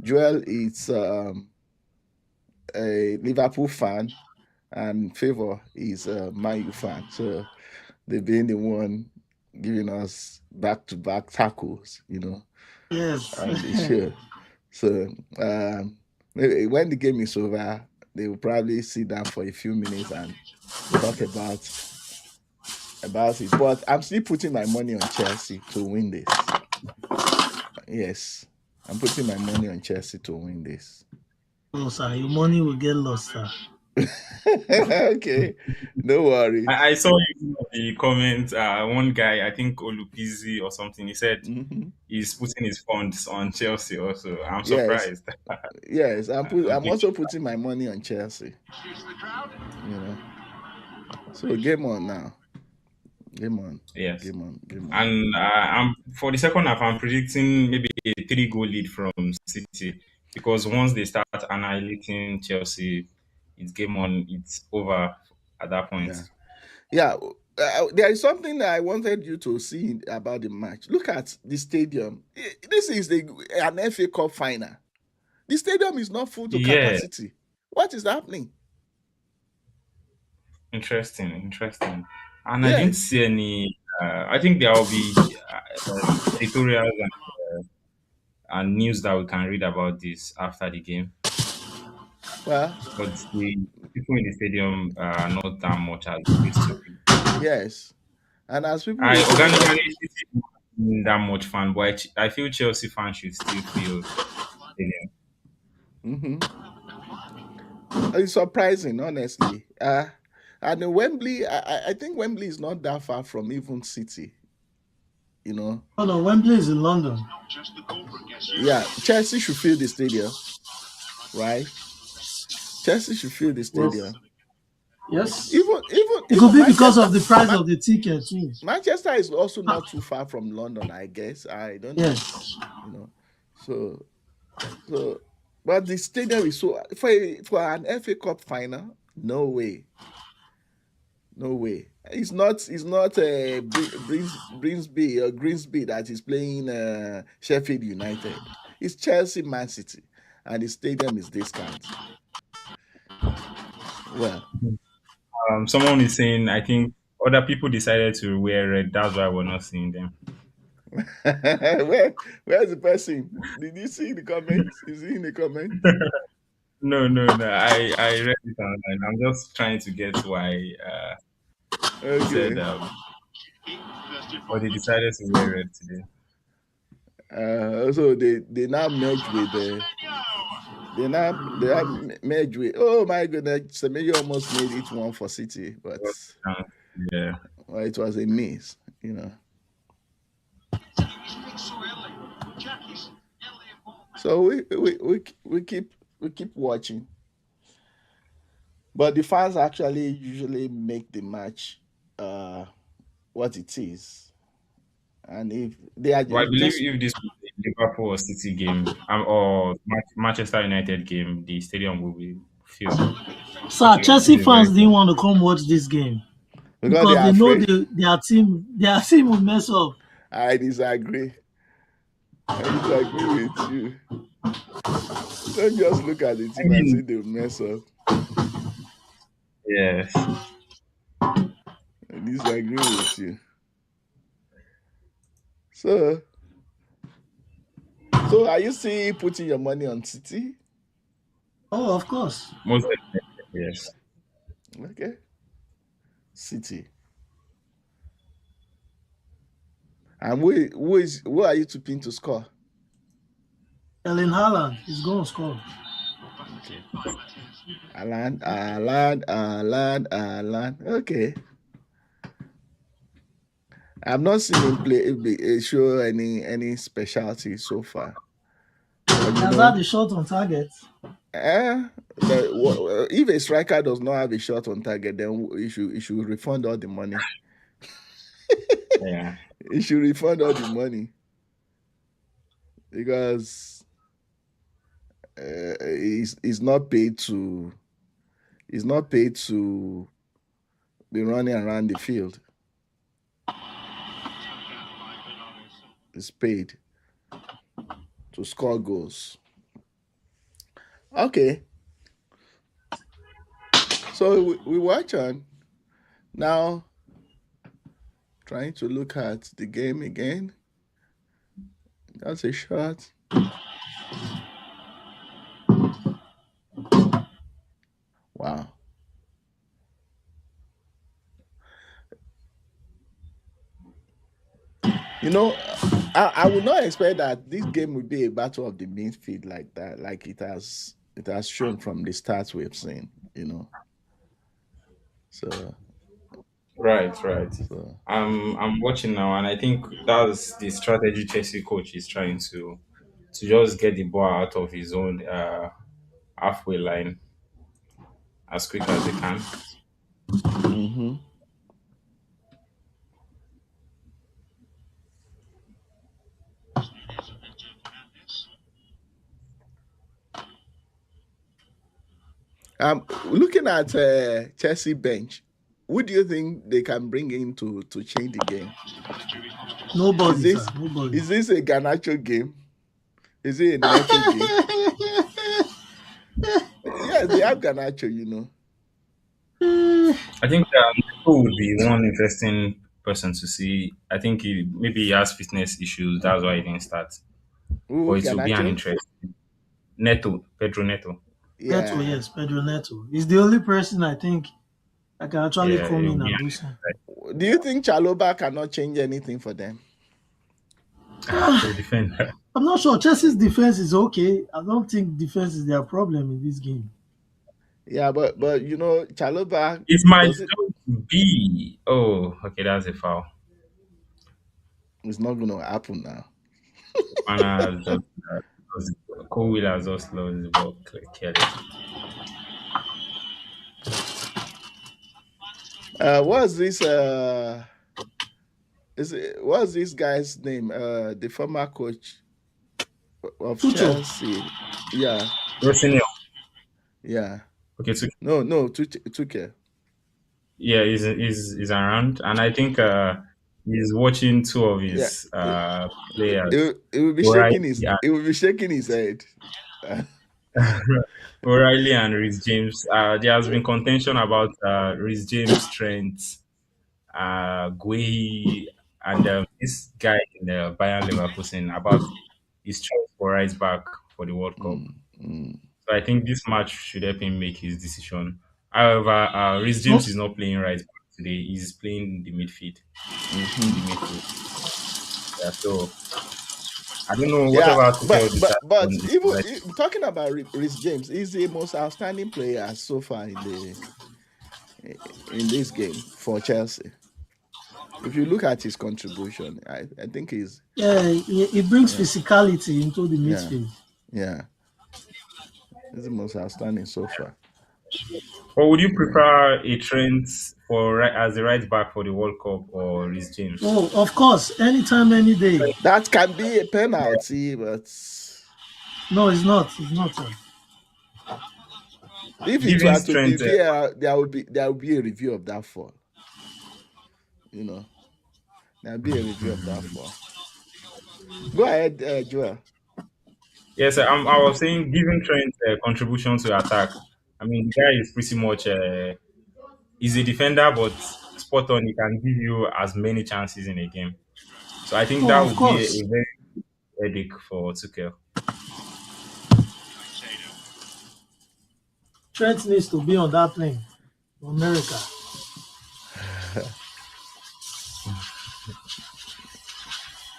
Joel is a Liverpool fan, and Favor is a Man U fan. So they've been the one giving us back-to-back tackles. Yes. On the show. So maybe when the game is over, they will probably sit down for a few minutes and talk about it. But I'm still putting my money on Chelsea to win this. Yes, I'm putting my money on Chelsea to win this. Oh, sir, your money will get lost, sir. Okay, no worries. I saw you the comment. One guy, I think Olupizi or something, he said Hmm. he's putting his funds on Chelsea. Also, I'm Yes, surprised. yes. I'm I'm thinking, also putting my money on Chelsea. You know. So game on now. Game on. yes. Game on. Game on. And I'm for the second half. I'm predicting maybe a 3 goal lead from City because once they start annihilating Chelsea, it's game on. It's over at that point. Yeah. Yeah, there is something that I wanted you to see about the match. Look at the stadium. This is an FA Cup final. The stadium is not full to Yeah, capacity. What is happening? interesting, interesting. And I didn't Yes. see any. I think there will be editorials and news that we can read about this after the game. Well, But the people in the stadium are not that much as they used to be. yes. And as people I will say that, organically see that much fan, but I feel Chelsea fans should still feel stadium. mhm, it's surprising, honestly. And the Wembley, I think Wembley is not that far from even City. You know, Oh no, Wembley is in London. yeah. Chelsea should fill the stadium, right? Chelsea should fill the Yes. stadium. Yes. It could Even be because of the price of the ticket too. Manchester is also Ah, not too far from London, I guess. I don't know, yes. you know. So so but the stadium is so for an FA Cup final, no way. No way. It's not Brinsby or Greensby that is playing Sheffield United. it's Chelsea, Man City, and the stadium is discount. Well, Someone is saying, I think other people decided to wear red. That's why we're not seeing them. where's the person? Did you see the comment? Is he in the comment? No, no, no. I read it online. I'm just trying to get why he said, Okay. or they decided to wear red today. So they now merge with the they have merged with. Oh my goodness, Semedo almost made it one for City, but Um, yeah. well, it was a miss. You know. So we keep watching, but the fans actually usually make the match uh what it is, and if they are But I if believe just if this was a Liverpool or City game or Manchester United game, the stadium will be filled. Sir, This Chelsea is a very fans didn't tough. want to come watch this game because they because are they know afraid. their team will mess up. I disagree. I disagree with you. Don't just look at the I team and say mean, they'll mess up. yes. I disagree with you. So, so are you still putting your money on City? Oh, of course. Most definitely, yes. Okay, City. And who are you tipping to score? Ellen Haaland is going to score. Okay, Alan. Okay, I've not seen him show any specialty so far. But He you has had know, a shot on target. if a striker does not have a shot on target, then he should refund all the money. Yeah. He should refund all the money because he's not paid to he's not paid to be running around the field. He's paid to score goals. Okay, so we watch on now, trying to look at the game again. That's a shot. Wow. You know, I would not expect that this game would be a battle of the midfield like that, like it has shown from the stats we've seen. You know, so Right, right. so I'm watching now, and I think that's the strategy Chelsea coach is trying to just get the ball out of his own halfway line as quick as they can. hmm looking at Chelsea bench, who do you think they can bring in to change the game? Is Nobody, sir. this Nobody. is this a Ganacho game? Is it a Neto game? Yes, they have Ganacho. You know, I think Nico would be one interesting person to see. I think maybe he has fitness issues. That's why he didn't start. But who it will be an Ganacho? interest. Neto, Pedro Neto. Neto, Yeah. yes, Pedro Neto. He's the only person I think I can actually Yeah, come it will in be and do an something. Do you think Chaloba cannot change anything for them? to defend. I'm not sure. Chelsea's defense is okay. I don't think defense is their problem in this game. Yeah, but you know, Chaloba It might does it. just be. Oh, okay, that's a foul. It's not going to happen now. Mana has just Cole has just lost the ball carelessly. What's this? What's this guy's name? The former coach of Tuchel. Chelsea. Yeah, Rosinio. yeah. Okay, so No, Tuchel. yeah, is around, and I think He's watching two of Yeah, his players, it will be O'Reilly shaking his and it will be shaking his head. O'Reilly and Reece James. There has been contention about Reece James' strength, Gui, and this guy in the Bayern Leverkusen about his choice for right back for the World Cup. Mm, mm, So I think this match should help him make his decision. However, Reece James is Most not playing right back today. He's playing the midfield in the mhm. midfield. Yeah, so I don't know Yeah, whatever Tuchel but on this. even Like, talking about Rhys James, he's the most outstanding player so far in this game for Chelsea. If you look at his contribution, I think he's yeah, it brings yeah physicality into the yeah midfield. yeah he's the most outstanding so far. or would you You know prefer a Trent for as the right back for the World Cup or Reece James? Oh, of course, anytime, any day. that can be a penalty, but No, it's not. It's not. if it Giving were to be strength. VAR, there will be a review of that fall. You know there'll be a review of that fall. Go ahead, Joel. Yes, I was saying giving Trent contribution to attack. I mean, the guy is pretty much he's a defender, but spot on. He can give you as many chances in a game. So I think that Oh, of would be course. a very headache for Tuchel. Trent needs to be on that plane to America.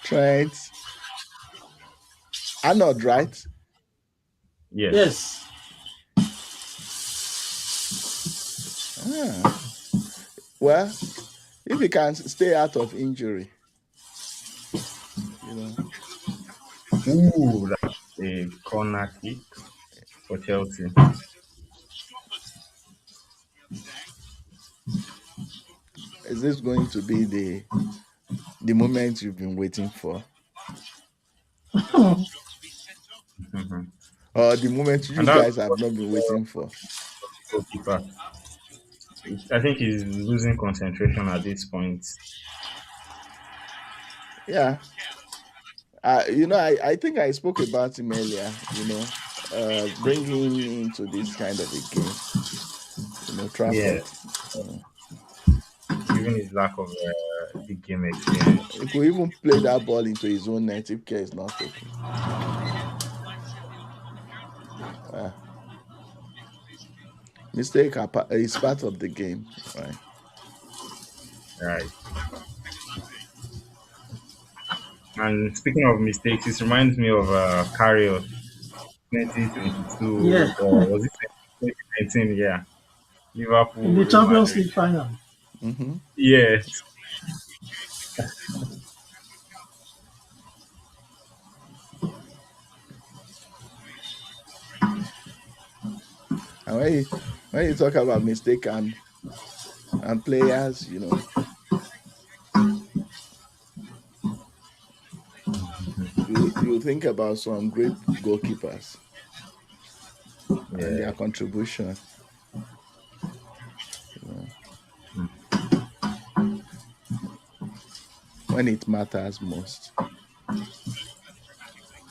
Trent Arnold, right? Yes. Yes. Ah, well, if he can stay out of injury, you know, Ooh, that's a corner kick for Chelsea. is this going to be the moment you've been waiting for, Mhm. or the moment you And that's guys have not been waiting for? the goalkeeper. I think he's losing concentration at this point. Yeah, I think I spoke about him earlier. Bringing him into this kind of a game, Yeah, Trafford. You know, given his lack of big game experience. he could even play that ball into his own net if care is not taken. Uh, is part of the game, right? Right. And speaking of mistakes, it reminds me of Carrier 2022, Yeah. or was it 2019? Yeah, In Liverpool, the Real Champions Madrid. League final. Mm-hmm. Yes. And when you talk about mistake and players, you think about some great goalkeepers and Yeah. their contribution. You know, when it matters most.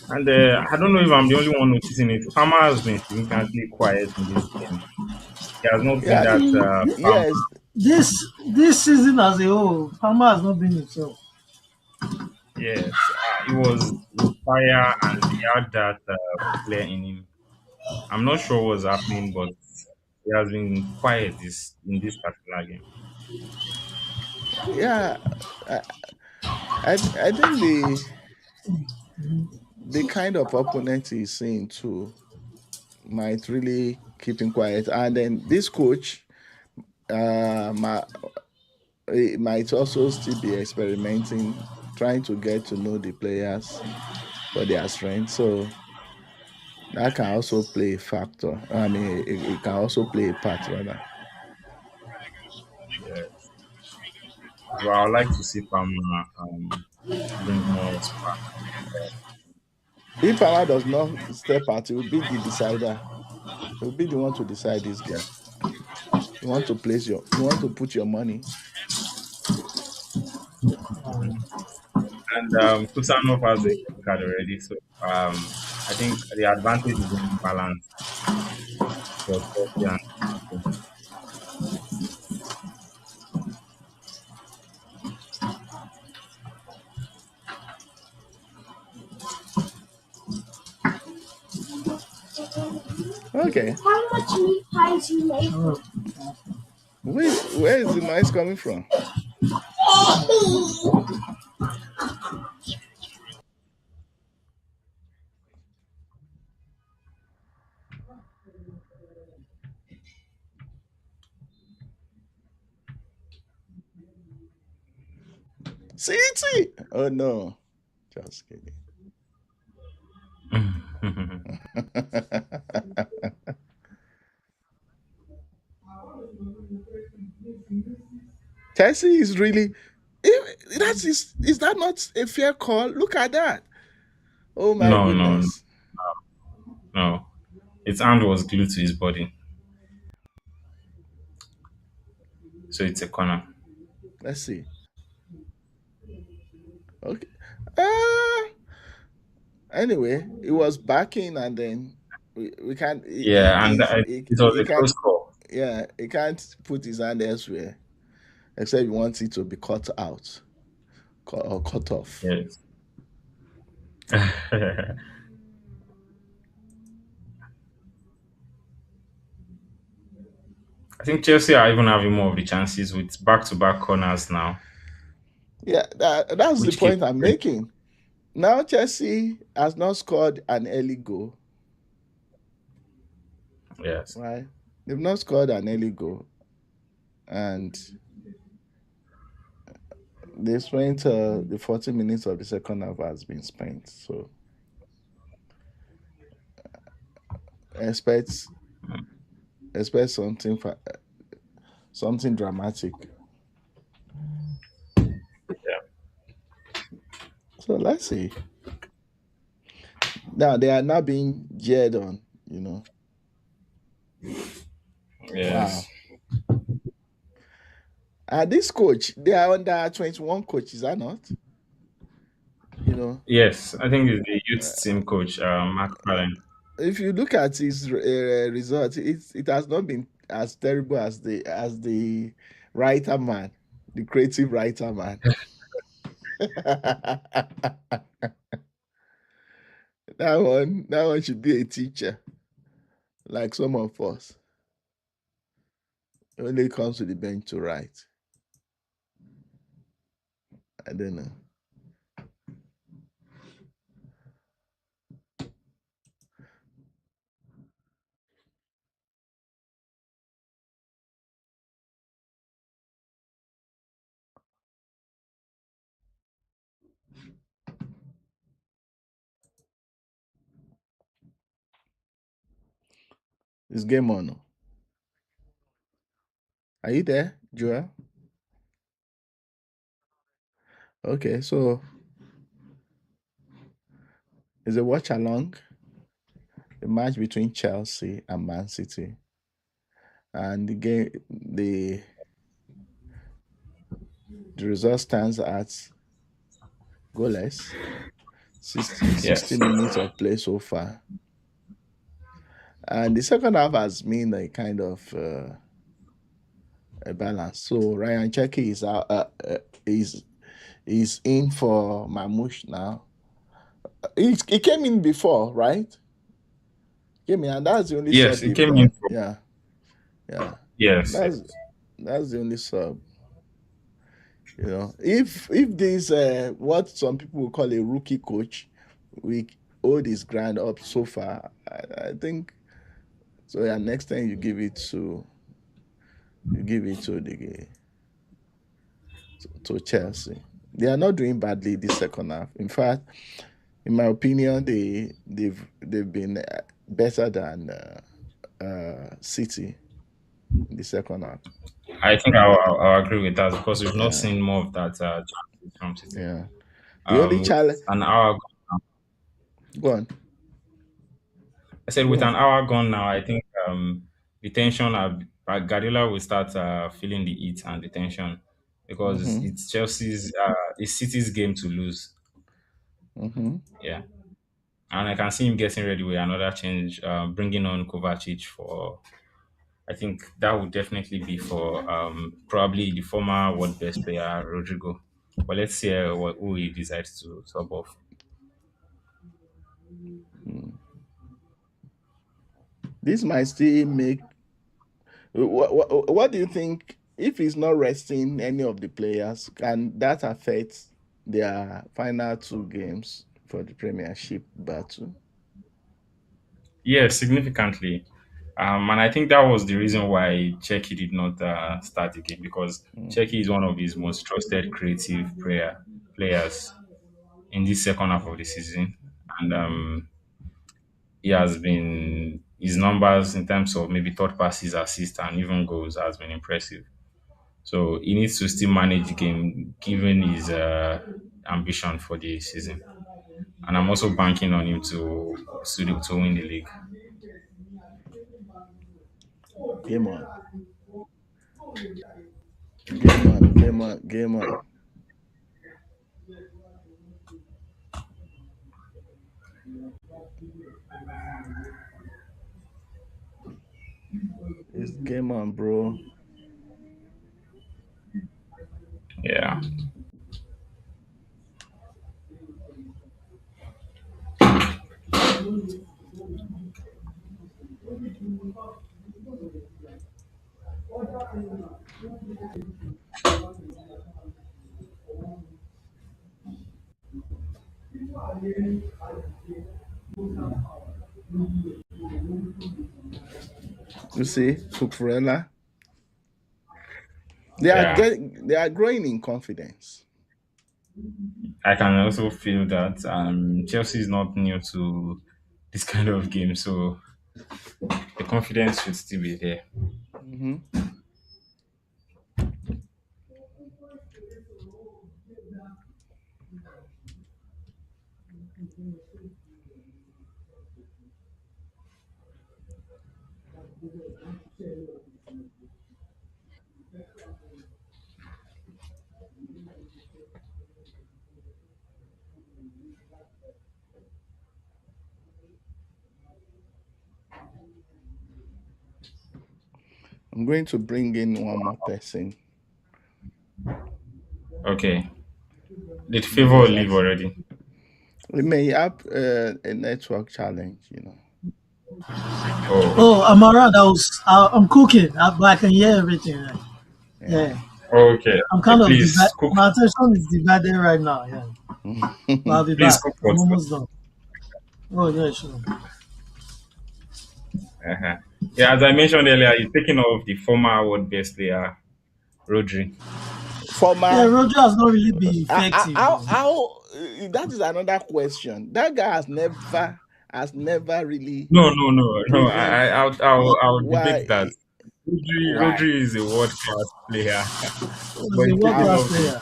And I don't know if I'm the only one noticing it. Palmer has been significantly quiet in this game. He has not been Yeah, that calm. This yes, this season as a whole, Palmer has not been himself. Yes, he was fire and he had that flair in him. I'm not sure what's happening, but he has been quiet in this particular game. yeah. I, I think the kind of opponent he's seeing too might really keep him quiet. And then this coach might also still be experimenting, trying to get to know the players for their strengths. So that can also play a factor. I mean, it can also play a part rather. Yes. But I would like to see Palmer bring more spark. If Power does not step out, he will be the decider. He will be the one to decide this game. You want to put your money. and Kusanov has a yellow card already. So I think the advantage is in balance for Chelsea and City. Okay. How much meat pies you make? Where is the noise coming from? City. Oh no. Just kidding. Chelsea is really. Is that not a fair call? Look at that. Oh my No, no, no, goodness. no. Its hand was glued to his body, so it's a corner. Let's see. Okay. Uh anyway, it was backing and then we can't Yeah, and it was he a close can't call. yeah, he can't put his hand elsewhere except he wants it to be cut out or cut off. Yes. I think Chelsea are even having more of the chances with back-to-back corners now, Yeah, that's the which keep. point I'm making. Now Chelsea has not scored an early goal, Yes. right? They've not scored an early goal, and they spent the 40 minutes of the second half has been spent. So expect expect something dramatic. Yeah. So let's see. Now they are now being jeered on. You know, Yes. wow. This coach, they are under 21 coach, is that not? You know, Yes. I think it's the youth uh, team coach, Mark Allen. if you look at his results, it has not been as terrible as the writer man, the creative writer man. That one should be a teacher, like some of us. Only comes to the bench to write. I don't know. It's game on. Oh. Are you there, Joel? Okay, so it's a watch along the match between Chelsea and Man City, and the result stands at goalless. 60 Yes. minutes of play so far, and the second half has been a kind of a balance. So Ryan Cherky is out, is in for Mamouche now. He came in before, right? Came in, and that's the only Yes. sub He they've came in done. for. Yeah, yeah. Yes. That's Yes. that's the only sub. You know, if this what some people will call a rookie coach, we hold his ground up so far, I think so. Yeah, next time you give it to Chelsea. They are not doing badly this second half. In fact, in my opinion, they've been better than City in the second half. I think I'll agree with that because we've not Yeah, seen more of that chances from City. yeah. The only With challenge. an hour, Go on, I said go with on. an hour gone now, I think the tension, Guardiola will start feeling the heat and the tension because Hmm. it's City's game to lose. Mm-hmm. Yeah, and I can see him getting ready with another change, bringing on Kovacic for. I think that would definitely be for probably the former world best player Rodrigo. But let's see who he decides to sub off. Mm. This might still make. What do you think? If he's not resting any of the players, can that affect their final two games for the Premiership battle? Yes, significantly. And I think that was the reason why Czechia did not start the game because Mm. Czechia is one of his most trusted creative players in this second half of the season. And he has been, his numbers in terms of maybe third passes, assists, and even goals has been impressive. So he needs to still manage the game given his ambition for the season. And I'm also banking on him to win the league. Game on, game on, game on, game on. It's game on, bro. Yeah. You see, Cucurella, they are Yeah. getting, they are growing in confidence. I can also feel that Chelsea is not new to this kind of game, so the confidence should still be there. Hmm. I'm going to bring in one more person Okay. Did Favor because leave already? we may have a network challenge. Oh, Oh, I'm around. I'm cooking, but I can hear everything. Right? Yeah, Yeah. okay. I'm Okay, kind of please divided. cook. My attention is divided right now. Yeah, but I'll be Please back. cook I'm what? almost done. Oh yeah, sure. Uh-huh. Yeah, as I mentioned earlier, he's taking off the former world best player Rodri. Yeah, Former. Roger has not really been effective. That is another question. That guy has never really No, no, no, no. proven I'll debate that. why why. Rodri is a world class player, but He's a he's world taking How class off the player.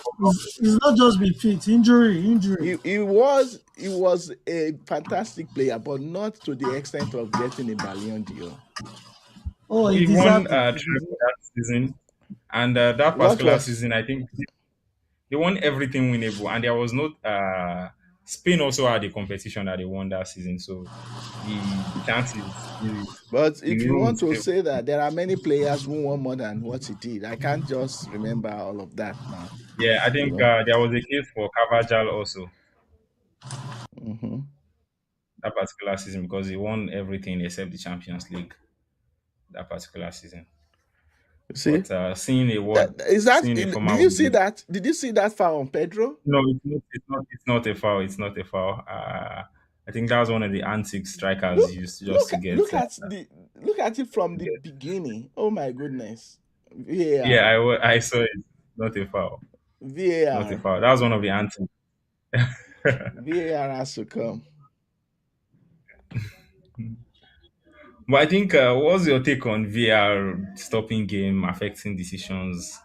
He's not just been fit. Injury. he was a fantastic player, but not to the extent of getting a Ballon d'Or. Oh, he he won deserved it. treble that season, and that What particular was season, I think they won everything winnable, and there was no Spain also had a competition that they won that season, so the chances But the if you room want is to favored. say that there are many players who won more than what he did, I can't just remember all of that now. Yeah, I You think know. there was a case for Carvajal also Hmm. that particular season because he won everything except the Champions League that particular season. You see, But seeing a did former you world see beast. that? Did you see that foul on Pedro? No, it's not. It's not. It's not a foul. It's not a foul. I think that was one of the antique strikers Look, used just look, to get. look at it from the Get. beginning. Oh my goodness, VAR, Yeah, I saw it. Not a foul. Not a VAR, foul. That was one of the antiques. VAR has to come. But I think, what's your take on VR stopping game, affecting decisions,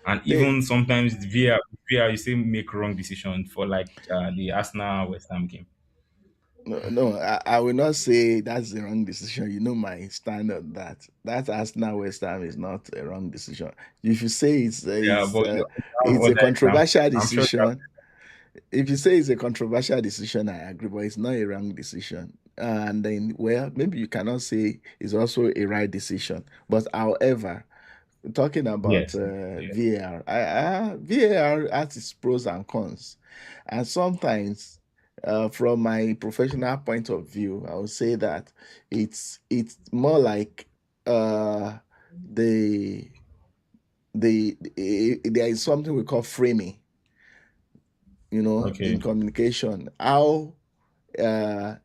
and They even sometimes VR you still make wrong decisions for like the Arsenal West Ham game. No, no, I will not say that's the wrong decision. You know my stand on that. That Arsenal West Ham is not a wrong decision. If you say Yeah, it's but uh, you have it's a other examples. controversial I'm sure you have. decision, if you say it's a controversial decision, I agree, but it's not a wrong decision. And then, well, maybe you cannot say it's also a right decision. But however, talking about Yes. Yes. VAR, VAR has its pros and cons, and sometimes, from my professional point of view, I would say that it's more like uh, the there is something we call framing, in Okay. communication, how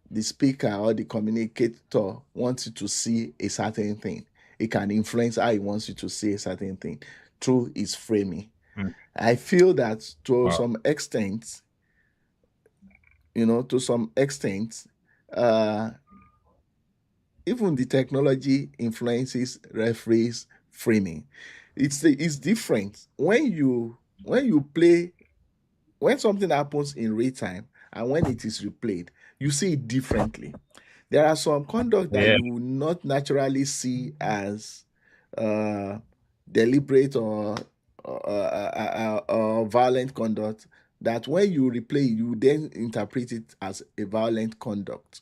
the speaker or the communicator wants you to see a certain thing. It can influence how he wants you to see a certain thing through his framing. Mm. I feel that to Wow. some extent, to some extent, uh, even the technology influences referees framing. It's different when you play when something happens in real time and when it is replayed, you see it differently. There are some conduct that Yeah. you will not naturally see as uh, deliberate or violent conduct. That when you replay, you then interpret it as a violent conduct.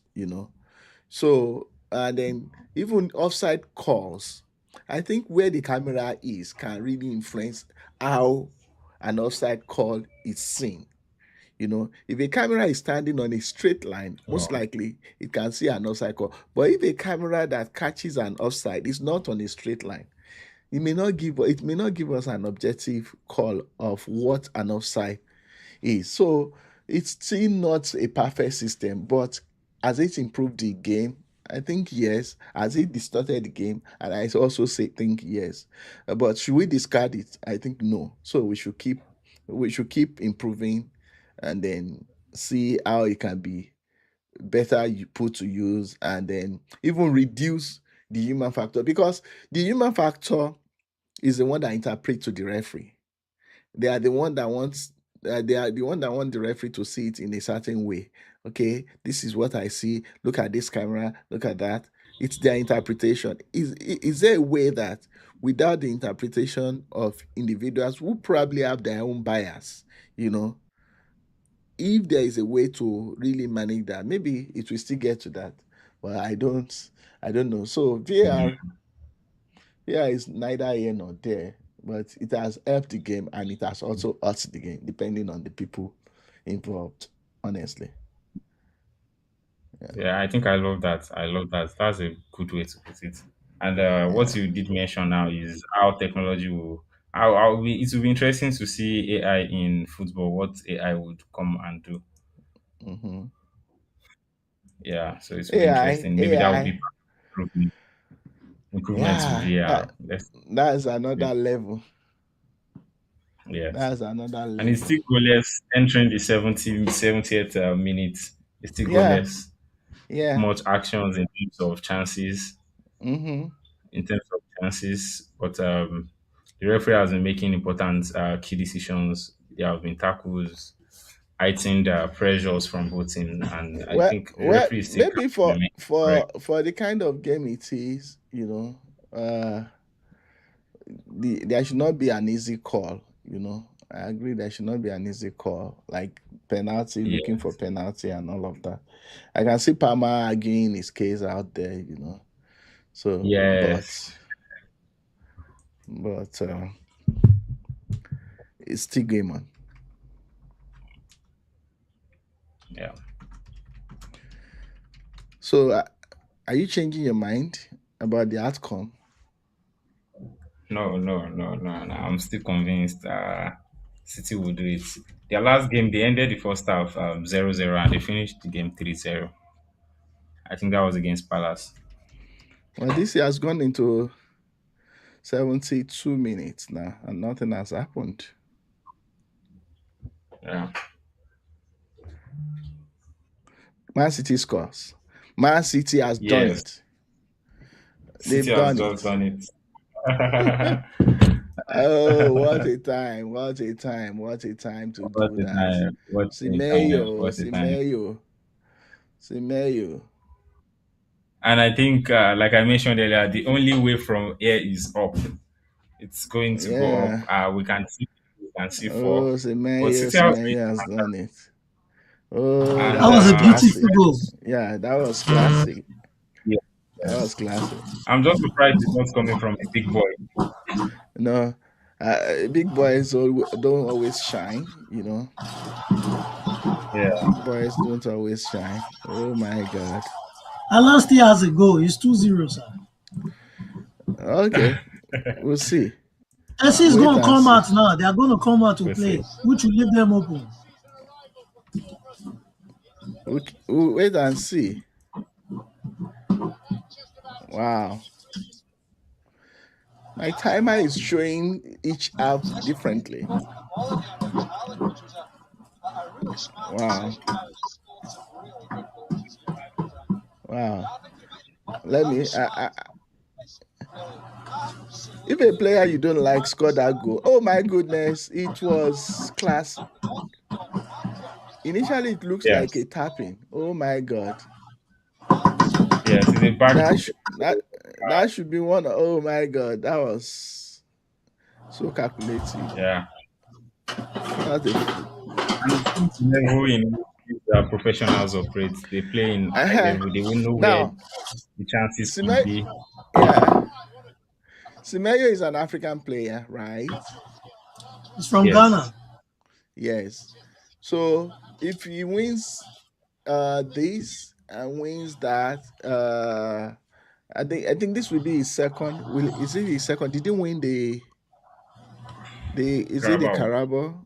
So, and then even offside calls, I think where the camera is can really influence how an offside call is seen. If a camera is standing on a straight line, most Wow. likely it can see an offside call. But if a camera that catches an offside is not on a straight line, it may not give us an objective call of what an offside is. So it's still not a perfect system, but has it improved the game? I think yes. Has it distorted the game? And I also think yes. But should we discard it? I think no. So we should keep improving and then see how it can be better put to use and then even reduce the human factor because the human factor is the one that interprets to the referee. They are the one that wants they are the one that want the referee to see it in a certain way. Okay, this is what I see. Look at this camera. Look at that. It's their interpretation. Is there a way that without the interpretation of individuals who probably have their own bias, you know, if there is a way to really manage that, maybe it will still get to that. But I don't know. So VAR is neither here nor there, but it has helped the game and it has also hurt the game, depending on the people involved. Honestly, yeah. Yeah, I think I love that. I love that. That's a good way to put it. And what Yeah. you did mention now is how technology will. It will be interesting to see AI in football. What AI would come and do. hmm Yeah, so it will be AI, interesting. Maybe that will be AI, part of improvement to yeah, VR. Let's that's see. another level. Yes, That's another and it's level. still goalless entering the 70th minute. It's still Yeah, goalless. yeah. Much actions hmm in terms of chances, but the referee has been making important key decisions. There have been tackles, heightened pressures from both teams, and I Well, think the well, referee still maybe can for remain for correct. for the kind of game it is, there should not be an easy call. I agree there should not be an easy call like penalty, Yeah. looking for penalty and all of that. I can see Palmer arguing his case out there. So, but Yes. but it's still game on. Yeah. So, are you changing your mind about the outcome? No, no, no, no, no. I'm still convinced City will do it. Their last game, they ended the first half 0-0 and they finished the game 3-0. I think that was against Palace. Well, this year has gone into 72 minutes now, and nothing has happened. Yeah. Man City scores. Man City has done Yes. it. City They've has done just it. done it. Oh, what a time! What a time! What a time to What do a that. time. What a time. Semeyo, What a time. Semeyo, Semeyo. And I think, like I mentioned earlier, the only way from here is up. It's going to go up. Yeah, We can see and C4. Oh, But Semenyo, City has been Semenyo has done it. Oh, and that That was was a classic. beautiful goal. Yeah, that was classic. yeah, That was classic. I'm just surprised it's not coming from a big boy. No, big boys don't always shine. Yeah. Big boys don't always shine. Oh my God. Alan still has a goal. It's 2-0, sir. Okay, we'll see. Chelsea is Wait going to and come see. out now. They are going to come out to We'll see. play, which will leave them open. We'll wait and see. Wow. My timer is showing each half differently. Wow. Wow. Let me. If a player you don't like scored that goal, oh my goodness, it was classic. Initially, it looks like a Yes. tapping. Oh my God. Yes. It's a back. That should be one. Oh my God. That was so calculative. Yeah. Not a fluke. And it seems the level in which these professionals operate, they play in high Uh-huh. level. They will know where Now, the chances could Sime- be. yeah, Semenyo is an African player, right? It's from Yes. Ghana. Yes. So if he wins this and wins that, I think this will be his second. Is it his second? Did he win the is it the Carabao. Carabao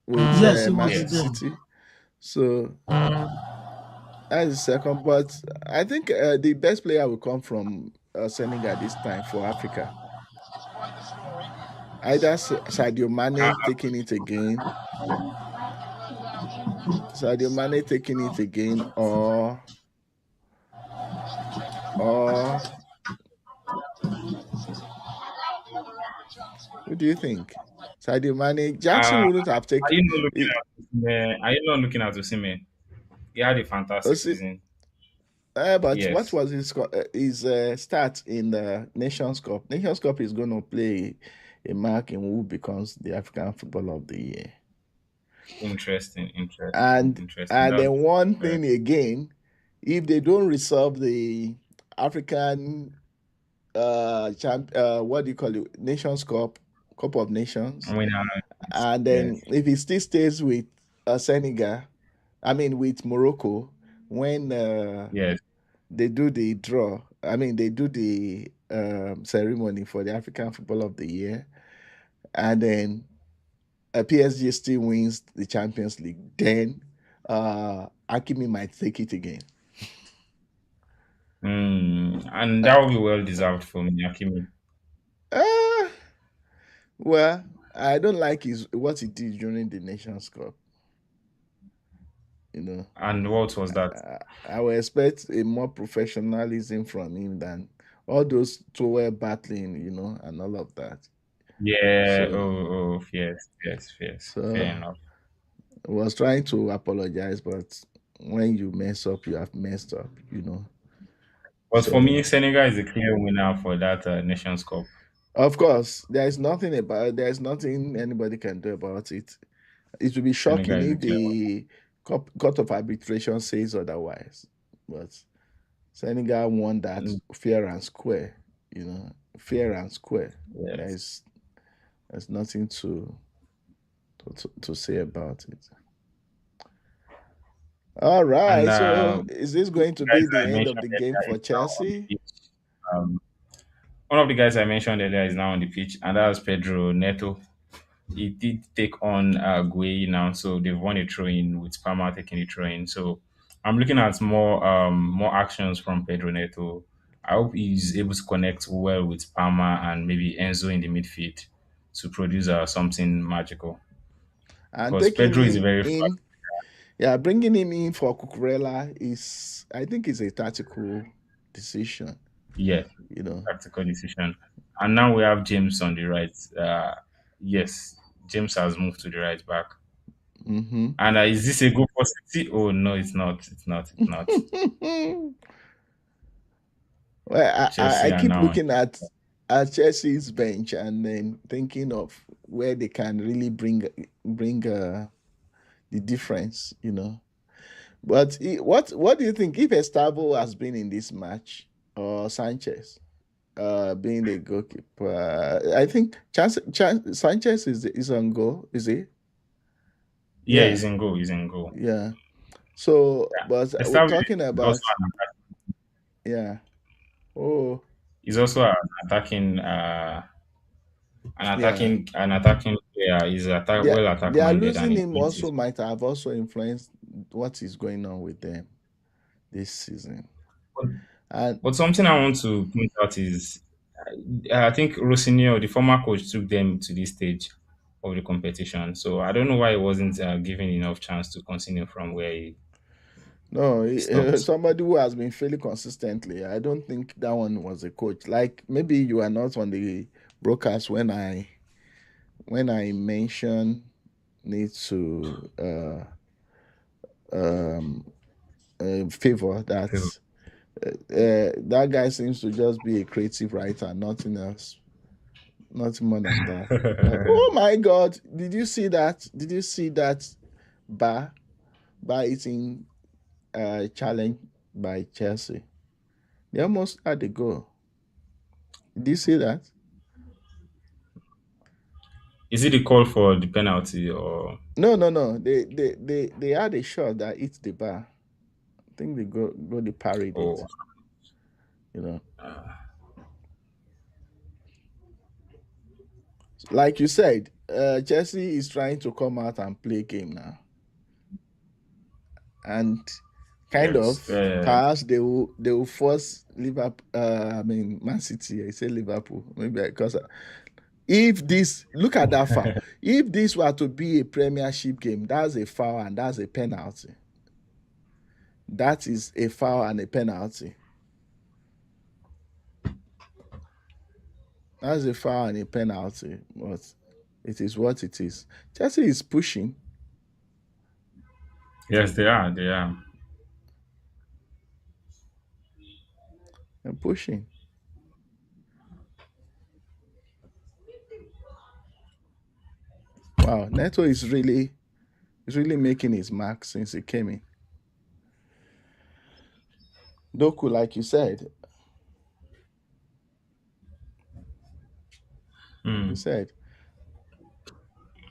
with Yes, he was Man with Yes. them. City? So that's the second. But I think the best player will come from Senegal this time for Africa. Either Sadio Mane Uh, taking it again, Sadio Mane taking it again, or who do you think? Sadio Mane, Jackson are wouldn't have taken. you not looking at Osimhen? Are you not looking at Osimhen? He had a fantastic season. But what Yes. was his stats in the Nations Cup? Nations Cup is going to play a mark in who becomes the African Footballer of the Year. Interesting. And Interesting. and That's then one very thing again, if they don't resolve the African what do you call it, Nations Cup of Nations, winner. and Yes. then if he still stays with Senegal, I mean with Morocco, when Yes. they do the draw, I mean they do the ceremony for the African Football of the Year, and then PSG still wins the Champions League, then Hakimi might take it again. And Uh, that will be well deserved for Miyakimi. uh, well, I don't like what he did during the Nations Cup. You know, And what was that? I would expect a more professionalism from him than all those towel battling, and all of that. Yeah. So, Oh. Yes. Yes. Yes. so Fair enough. I was trying to apologize, but when you mess up, you have messed up. But for So, me, Senegal is a clear winner for that Nations Cup. of course, there's nothing anybody can do about it. It would be Senegal shocking is a if clear the court of arbitration says otherwise. But Senegal won that winner. fair and square, fair and square. Yes. There's nothing to say about it. All And right. So is this going to guys be the I end of mentioned the game earlier for is now on the Chelsea? pitch. Um, one of the guys I mentioned earlier is now on the pitch, and that was Pedro Neto. He did take on Gueye now, so they've won a throw in with Palmer taking the throw in. So I'm looking at more actions from Pedro Neto. I hope he's able to connect well with Palmer and maybe Enzo in the midfield to produce something magical. And Because taking Pedro is a him very fast. in, yeah, bringing him in for Cucurella I think, is a tactical decision. Yes, You know. tactical decision. And now we have James on the right. Yes, James has moved to the right back. Mm-hmm. And is this a good for City? Oh no, it's not. It's not. It's not. Well, I Chelsea are keep now. looking at at Chelsea's bench and then thinking of where they can really bring the difference, you know. But what do you think if Estavo has been in this match or Sanchez being the goalkeeper? I think Sanchez is on goal, is he? Yeah, Yeah, he's in goal. He's in goal. yeah. So, Yeah. but we're Establish talking is also about yeah. Oh, he's also yeah. an attacking player. He's well attack Their minded and losing he him needs also his. might have also influenced what is going on with them this season. But, And but something I want to point out is I think Rosinio, the former coach, took them to this stage of the competition. So I don't know why he wasn't given enough chance to continue from where he no, stopped. somebody who has been failing consistently. I don't think that one was a coach. Like maybe you are not on the broadcast when I mention need to um favor that that guy seems to just be a creative writer, nothing else, nothing more than that. Oh my God! Did you see that? Did you see that bar bar eating challenge by Chelsea? They almost had the goal. Did you see that? Is it the call for the penalty or No, no, no. They had a shot that hit the bar. I think they go they parried oh it. You know, like you said, Chelsea is trying to come out and play game now, and kind yes? of perhaps they will force Liverpool. I mean Man City. I say Liverpool maybe because if this look at that foul. If this were to be a Premiership game, that's a foul and that's a penalty. That is a foul and a penalty. That's a foul and a penalty, but it is what it is. Chelsea is pushing Yes, they are. They are. and pushing. Wow, Neto is really making his mark since he came in. Doku, like you Hmm. said.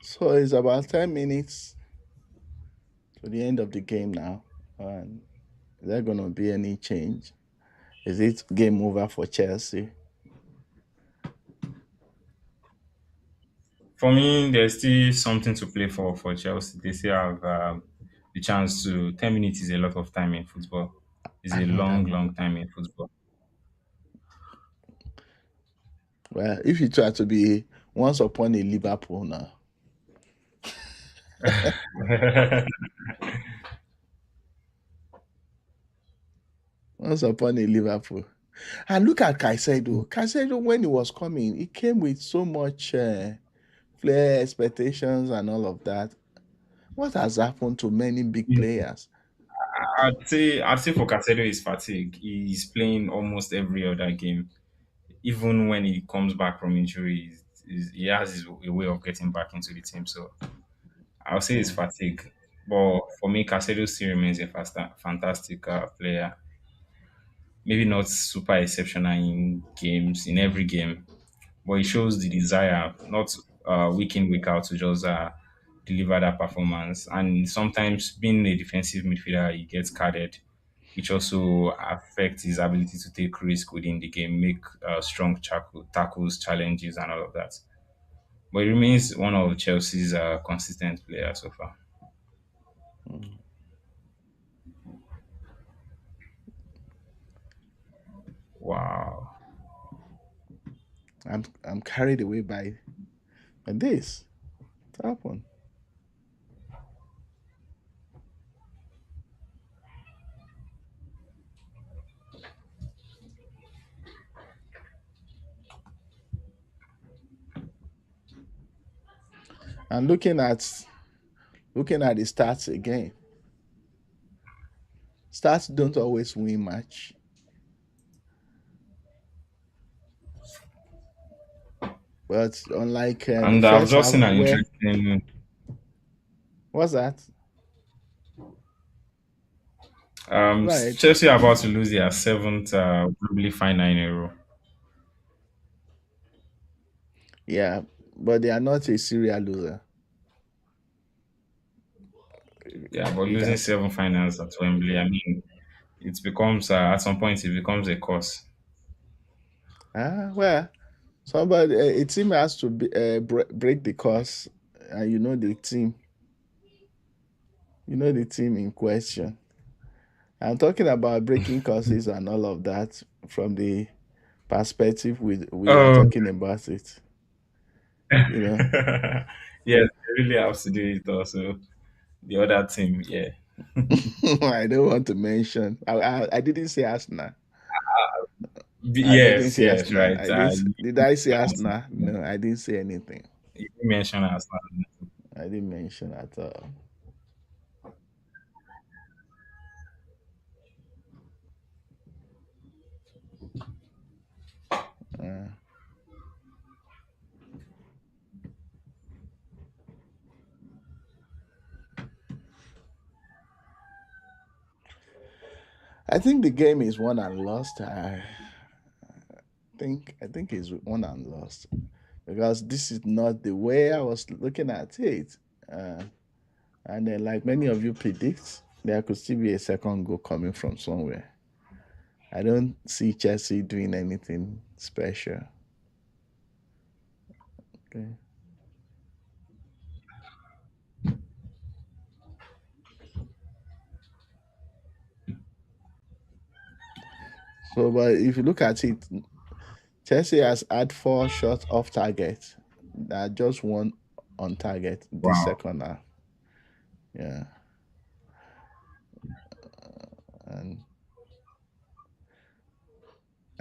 So it's about 10 minutes to the end of the game now. And is there gonna be any change? Is it game over for Chelsea? For me, there's still something to play for Chelsea. They still have the chance to. 10 minutes is a lot of time in football. It's I a know that long, one. long time in football. Well, if you try to be once upon a Liverpool now, once upon a Liverpool. And look at Caicedo. Caicedo, when he was coming, he came with so much flair, expectations, and all of that. What has happened to many big players? I'd say for Casedo is fatigue. He's playing almost every other game. Even when he comes back from injury, he has a way of getting back into the team. So I'll say it's Mm, fatigue. But for me, Casedo still remains a fantastic player. Maybe not super exceptional in games, in every game, but he shows the desire, not week in, week out, to just deliver that performance. And sometimes being a defensive midfielder, he gets carded, which also affects his ability to take risk within the game, make strong tackles, challenges, and all of that. But he remains one of Chelsea's consistent players so far. mm. Wow. I'm carried away by this. What happened? And looking at the stats again. Stats don't always win match. But unlike the And I've first just half, seen an where interesting. what's that? Right. Chelsea are about to lose their seventh Wembley final in a row. Yeah, but they are not a serial loser. Yeah, but You losing can. seven finals at Wembley, I mean, it becomes at some point it becomes a curse. Well, somebody a team has to break the course, and you know the team in question. I'm talking about breaking courses and all of that from the perspective we are Oh, talking about it. You know, yes, they really have to do it also. The other team, yeah. I don't want to mention. I didn't say Arsenal. I didn't Yes, say yes, Arsenal. right. Did I say Arsenal? No, I didn't say anything. You mentioned as I didn't mention at all. Uh, I think the game is won and lost. I think it's won and lost because this is not the way I was looking at it. Uh, and then, like many of you predict, there could still be a second goal coming from somewhere. I don't see Chelsea doing anything special. Okay. So, but if you look at it, Chelsea has had 4 shots off target. That just one on target this wow. second half. Yeah, and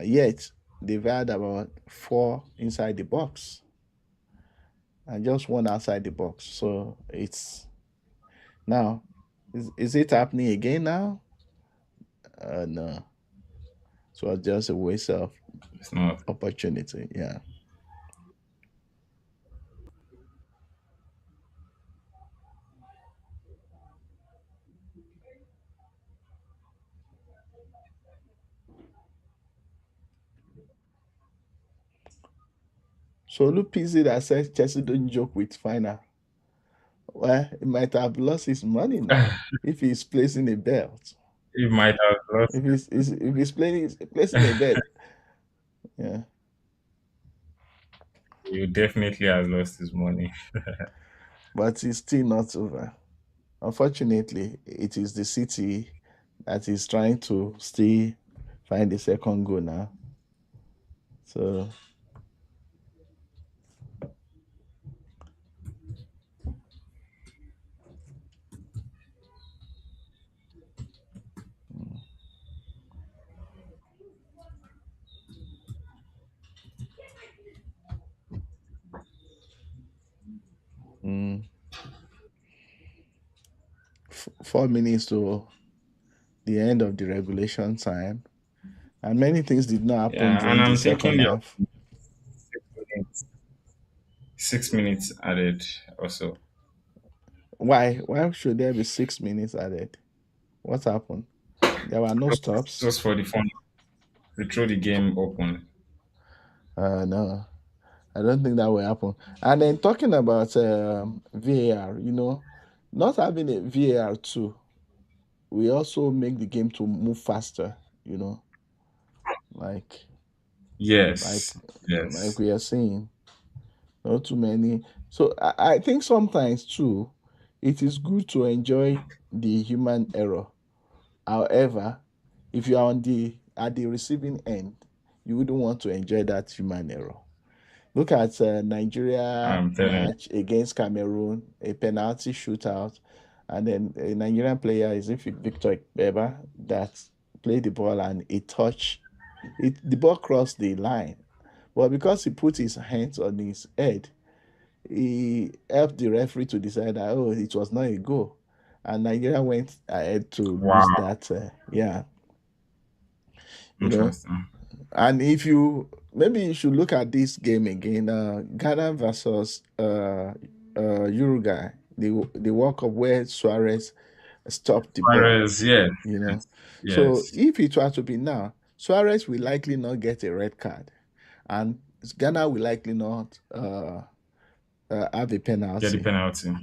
yet they've had about 4 inside the box and just one outside the box. So it's now, is it happening again now? No. So it's just a waste of It's not. opportunity. Yeah. So look, PC that says Chelsea don't joke with final. Well, he might have lost his money now if he's placing a belt. He might have lost. If he's placing a bet, yeah. He definitely has lost his money. But it's still not over. Unfortunately, it is the city that is trying to still find the second goal now. So mm, 4 minutes to the end of the regulation time, and many things did not happen Yeah, and during the I'm thinking second there half. will be 6 minutes, 6 minutes added also. Why should there be 6 minutes added? What happened? There were no stops. Just for the fun to throw the game open. No, I don't think that will happen. And then talking about VAR, not having a VAR too, we also make the game to move faster. You know, like like Yes, like yes. we are seeing, not too many. So I think sometimes too, it is good to enjoy the human error. However, if you are on the at the receiving end, you wouldn't want to enjoy that human error. Look at Nigeria I'm telling you. match against Cameroon, a penalty shootout, and then a Nigerian player is if Victor Beba that played the ball and it touched it. The ball crossed the line, but because he put his hands on his head, he helped the referee to decide that it was not a goal, and Nigeria went ahead to lose Wow, that. Yeah, you know interesting. And if you maybe you should look at this game again, Ghana versus Uruguay, the World Cup where Suarez stopped the ball, Whereas, yes, you know. So yes, if it were to be now, Suarez will likely not get a red card, and Ghana will likely not have a get the penalty penalty.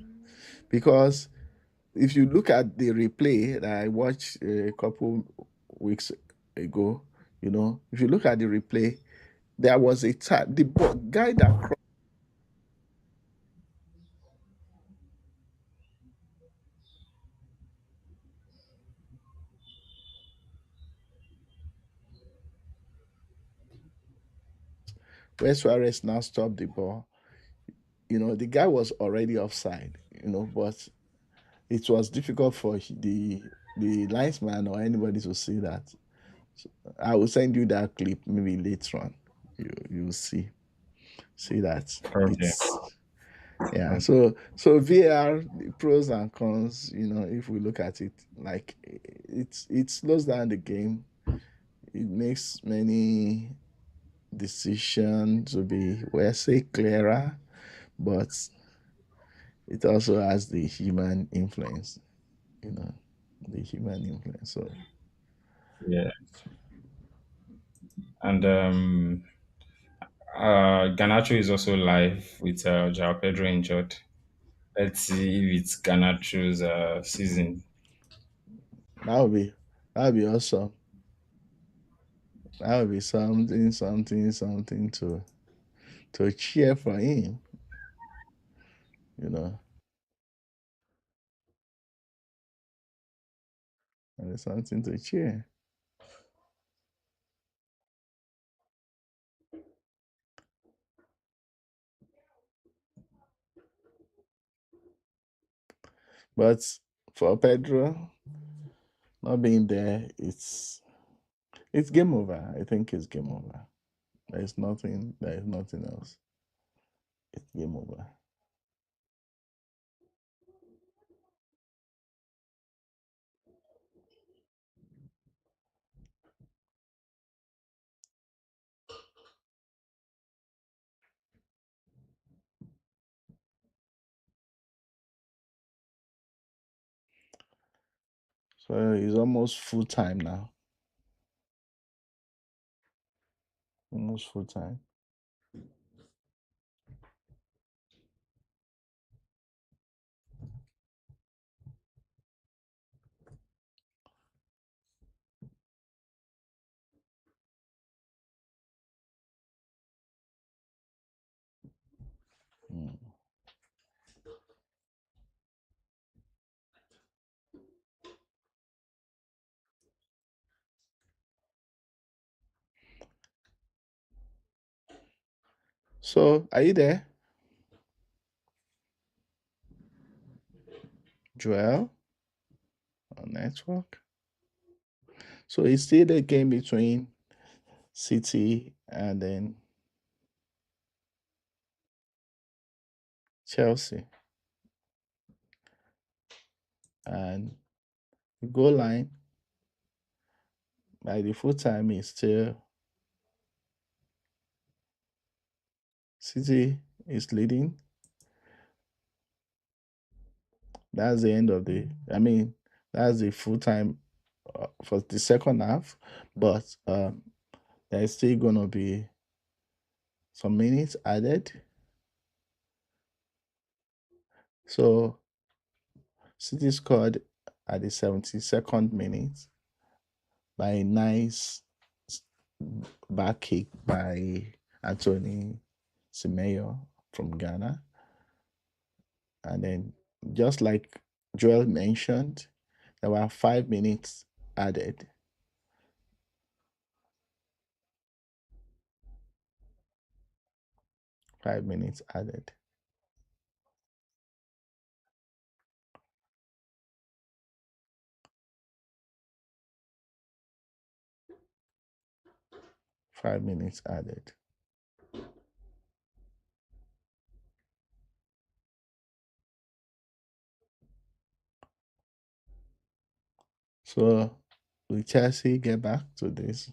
because if you look at the replay that I watched a couple weeks ago, if you look at the replay, there was a tap. The guy that crossed where Suarez now stopped the ball, the guy was already offside, but it was difficult for the linesman or anybody to see that. So I will send you that clip maybe later on. You'll see that Okay. it's yeah. Okay. So VAR, the pros and cons. If we look at it, like it slows down the game. It makes many decisions to be, well, say clearer, but it also has the human influence. You know, the human influence. So Yeah. And Ganacho is also live with Jao Pedro injured. Let's see if it's Ganacho's season. that would be that would be awesome. That would be something, something, something to cheer for him. You know, and it's something to cheer. But for Pedro not being there, it's game over. I think it's game over. There's nothing. There is nothing else. It's game over. So it's almost full time now. Almost full time. Mm. So are you there, Joel? On network. So it's still the game between City and then Chelsea, and the goal line by the full time is still City is leading. That's the end of the. I mean, that's the full time for the second half, but there's still gonna be some minutes added. So City scored at the 72nd minute by a nice back kick by Anthony Semeyo from Ghana. And then, just like Joel mentioned, there were 5 minutes added. 5 minutes added. 5 minutes added. So will Chelsea get back to this?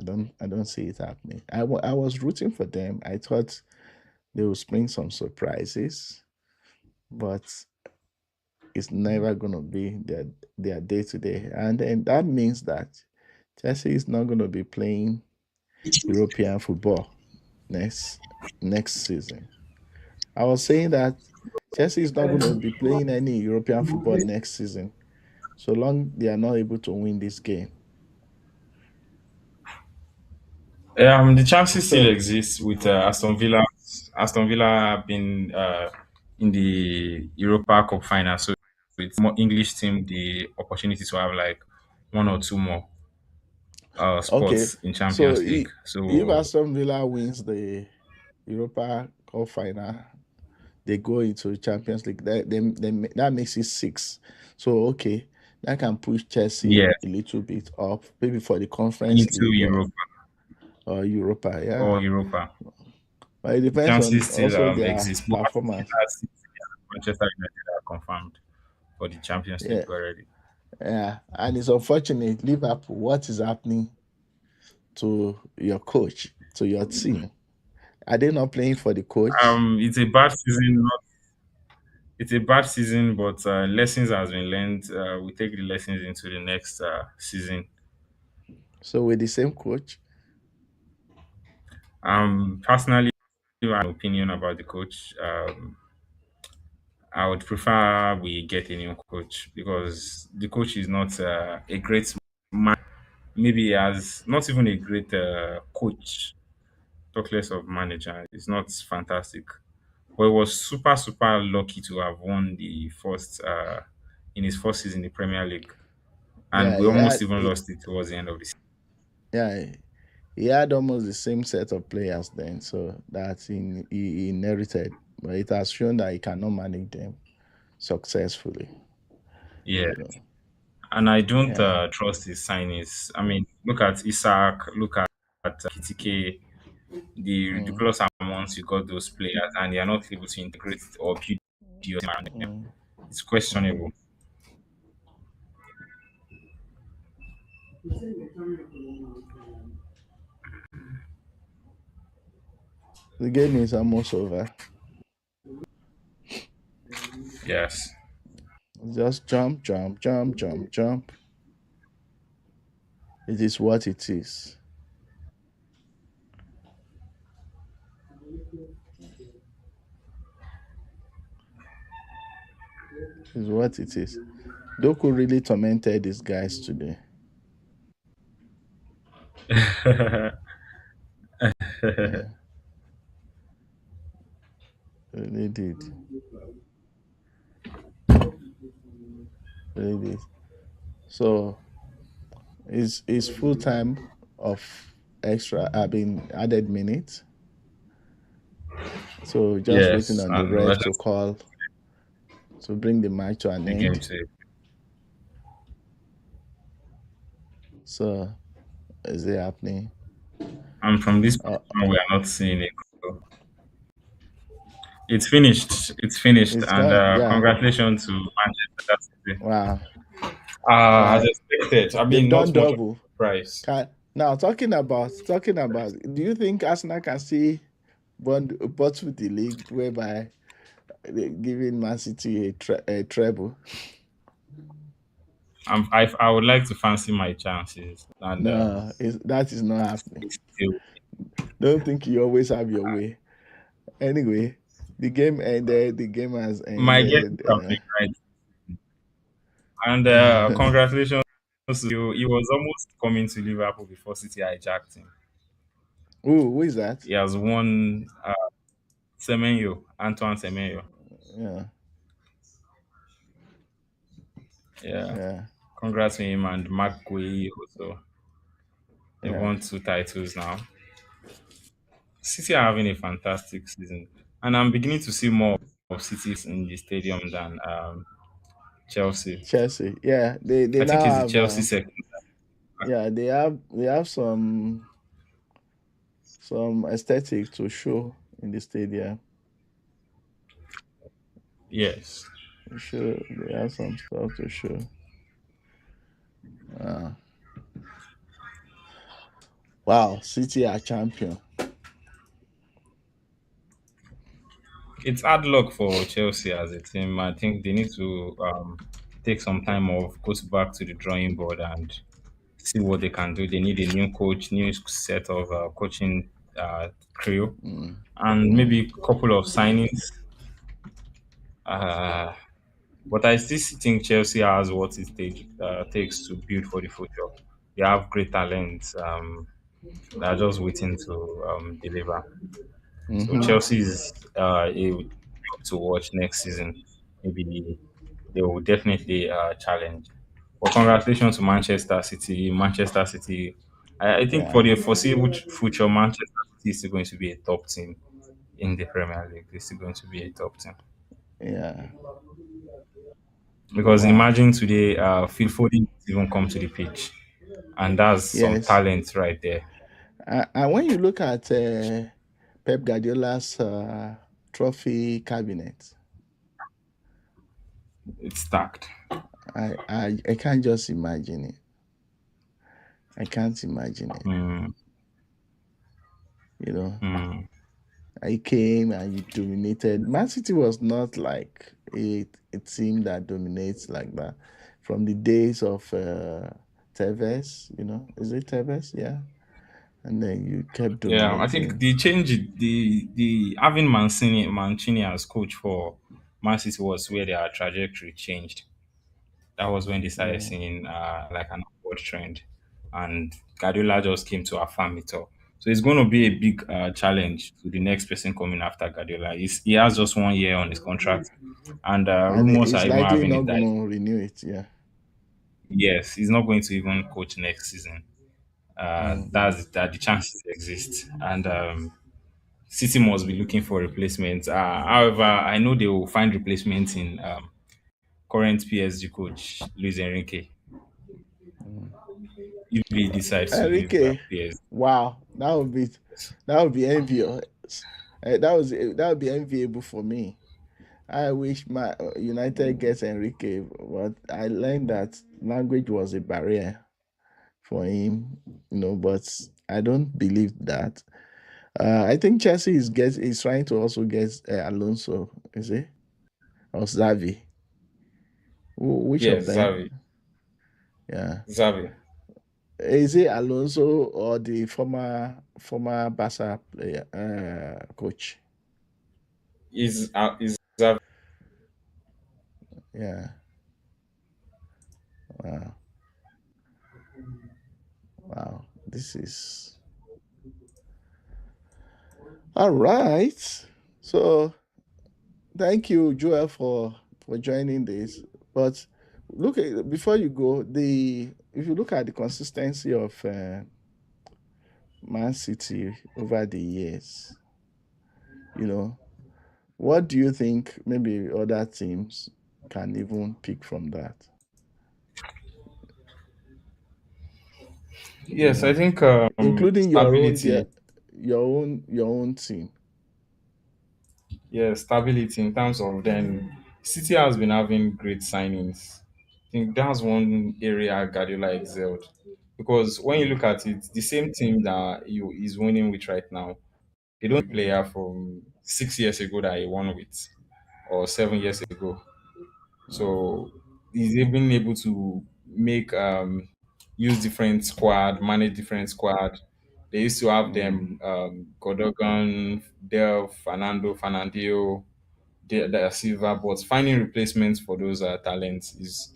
I don't see it happening. I was rooting for them. I thought they would spring some surprises, but it's never gonna be their day to day. And then that means that Chelsea is not gonna be playing European football next next season. I was saying that Chelsea is not gonna be playing any European football next season, so long they are not able to win this game. The chances still So exist with Aston Villa. Aston Villa been in the Europa Cup final, so it's more English team the opportunity to have like one or two more okay, spots in so Champions League. if So Aston Villa wins the Europa Cup final, they go into Champions League. That makes it six. So okay, that can push Chelsea yeah, a little bit up, maybe for the Conference into League Europa or Europa. Yeah, or Europa, but it depends on chances still also their exist. But performance. City and Manchester United are confirmed for the Champions Yeah, League already. yeah, and it's unfortunate. Liverpool, what is happening to your coach, to your team? Are they not playing for the coach? It's a bad season. Not It's a bad season, but lessons has been learned. We take the lessons into the next season. So with the same coach? Personally, I have an opinion about the coach. I would prefer we get a new coach because the coach is not a great man. Maybe he has not even a great coach. Talk less of manager. It's not fantastic. But he was super, super lucky to have won the first in his first season in the Premier League, and Yeah, we almost even lost it towards the end of the season. yeah, he had almost the same set of players then, so that he inherited. But it has shown that he cannot manage them successfully. Yeah, You know. and I don't Yeah. trust his signings. I mean, look at Isaac, look at Kitike, the Mm, ridiculous amounts you got those players, and they are not able to integrate or build your team around them. mm, It's mm. questionable. The game is almost over. Yes, Just jump, jump, jump, jump, jump. It is what it is. It's what it is. Doku really tormented these guys today. Yeah, really did. Really did. So it's full time of extra, I mean added minutes. So just waiting yes, on the and we're ref to just call to bring the match to an the game end. to. So is it happening? And from this point Uh, on, we are not seeing it. It's finished. It's finished, it's and gone. Yeah. congratulations to Manchester City. Wow. As Wow. expected. I They've mean, done not much of double. a surprise. Now talking about, do you think Arsenal can see bottle the league whereby they're giving Man City a treble? I would like to fancy my chances, and No, that is not happening. it's still Don't think you always have your way. Anyway, the game ended. The game has my guesses ended. have been right. And congratulations to you. He was almost coming to Liverpool before City hijacked him. Who is that? He has won Semenyo, Antoine Semenyo. Yeah, Yeah, yeah, congrats to him and Mark Gui also. They've yeah. won two titles now. City are having a fantastic season, and I'm beginning to see more of cities in the stadium than Chelsea. Chelsea. Yeah, they I now think it's the have. Chelsea second. Yeah, they have some aesthetic to show in the stadium. Yes. Sure, they have some stuff to show. Uh, Wow, City are champion. It's hard luck for Chelsea as a team. I think they need to take some time off, go back to the drawing board, and see what they can do. They need a new coach, new set of coaching crew, Mm, and maybe mm, a couple of signings. Uh, but I still think Chelsea has what it takes to build for the future. They have great talent. They are just waiting to deliver. So mm-hmm. Chelsea is a club to watch next season. Maybe they will definitely challenge. But congratulations to Manchester City. Manchester City. I think for Yeah, the foreseeable future, Manchester City is still going to be a top team in the Premier League. They're still going to be a top team. yeah. Because Wow. imagine today, Phil Foden even come to the pitch, and that's some Yes. talent right there. And when you look at Pep Guardiola's trophy cabinet, It's stacked. I can't just imagine it. I can't imagine it. Mm, You know, mm. I came and you dominated. Man City was not like a team that dominates like that. From the days of Tevez, is it Tevez? Yeah. And then you kept Yeah, I think dominating. the change the having Mancini as coach for Man City was where their trajectory changed. That was when they started Yeah. seeing like an upward trend, and Guardiola just came to affirm it all. So it's going to be a big challenge to the next person coming after Guardiola. He has just 1 year on his contract, and And rumors it's are even likely having not it going that to renew it. Yeah. yes, he's not going to even coach next season. Mm. That the chances exist, and City must be looking for replacements. However, I know they will find replacements in current PSG coach Luis Enrique Mm. if he decides to leave Enrique, PSG. wow, that would be envious. That would be enviable for me. I wish my United gets Enrique, but I learned that language was a barrier for him. But I don't believe that. I think Chelsea is trying to also get Alonso, is it, or Xavi? Which of Yes, them? Yeah, Xavi is it Alonso or the former Barca player coach? is Xavi. Yeah, wow, wow. This is all right. So thank you, Joel, for joining this. But look at before you go, the if you look at the consistency of Man City over the years, you know, what do you think maybe other teams can even pick from that? You Yes, I know, think including stability. your own team. Yeah, stability in terms of then City has been having great signings. I think that's one area Guardiola excelled because when you Mm, look at it, the same team that you is winning with right now, they don't mm, player from 6 years ago that he won with or 7 years ago. mm, So he's been able to make use different squad, manage different squad. They used to have mm, them Godogan, Del, Fernando, Fernandinho, De Silva, but finding replacements for those talents is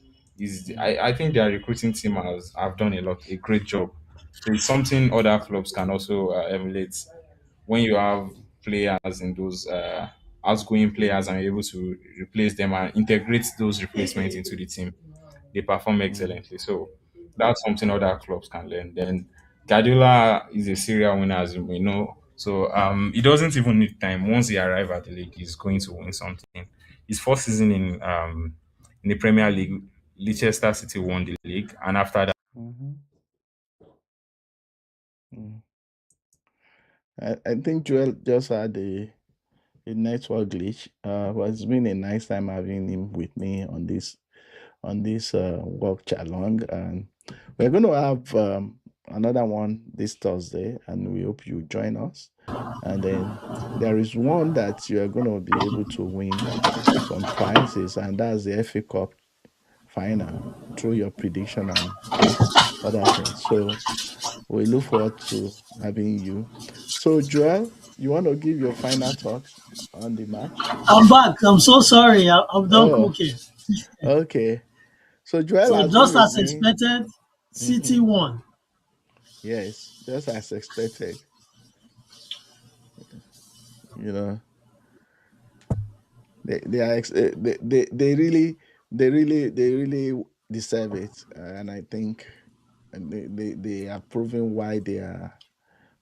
mm, I think their recruiting team has have done a great job. So it's something other clubs can also emulate when you have players in those outgoing players and you're able to replace them and integrate those replacements into the team, they perform mm, excellently. So that's something other clubs can learn. Then Guardiola is a serial winner, as we know. So he doesn't even need time. Once he arrives at the league, he's going to win something. His first season in the Premier League, Leicester City won the league, and after that, mhm, mm. I think Joel just had a network glitch. But it's been a nice time having him with me on this walk chalong, and we're going to have another one this Thursday, and we hope you join us. And then there is one that you are going to be able to win some prizes, and that's the FA Cup final through your prediction and other things. So we look forward to having you. So, Joel, you want to give your final thoughts on the match? I'm back. I'm so sorry. I'm done Oh, cooking. okay. So, Joel So has been just with as me. expected, City Hmm. won. Yes, just as expected. You know, they are they really deserve it, and I think they are proving why they are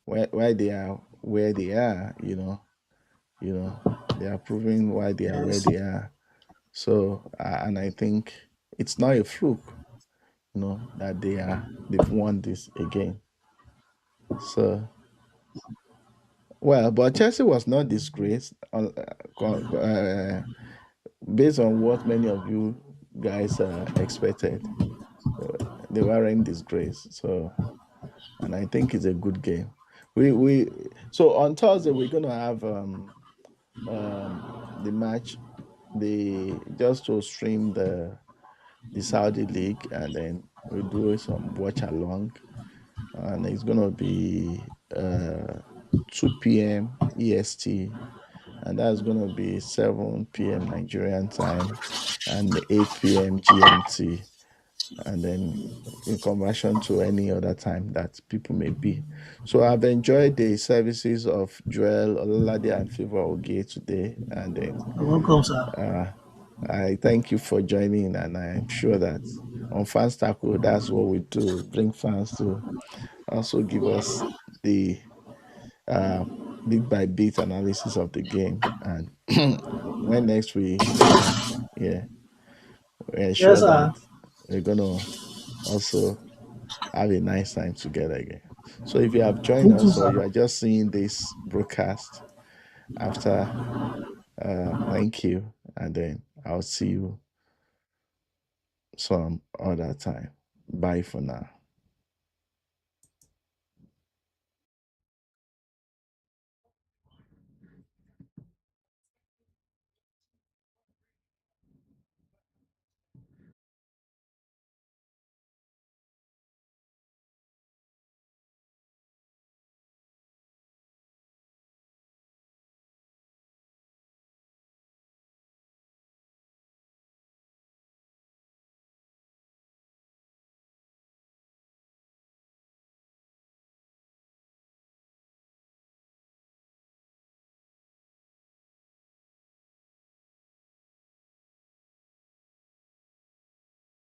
why they are where they are. You know, they are proving why they are where Yes. they are. So, and I think it's not a fluke, that they've won this again. So, well, but Chelsea was not disgraced, based on what many of you guys expected. uh, They weren't disgraced. So, and I think it's a good game. We so on Thursday we're gonna have the match, the just to stream the Saudi League, and then we do some watch along, and it's gonna be 2 p.m. EST, and that's gonna be 7 p.m. Nigerian time, and 8 p.m. GMT, and then in conversion to any other time that people may be. So I've enjoyed the services of Joel Olalade and Favor Oge today, and then You're welcome, sir. uh, I thank you for joining, and I'm sure that on Fans Tackle, that's what we do, bring fans to also give us the uh, bit by bit analysis of the game. And when next we come, yeah, we Yes, ensure that sir. we're going to also have a nice time together again. So if you have joined You too, us or sir. you are just seeing this broadcast after, thank you. And then I'll see you some other time. Bye for now.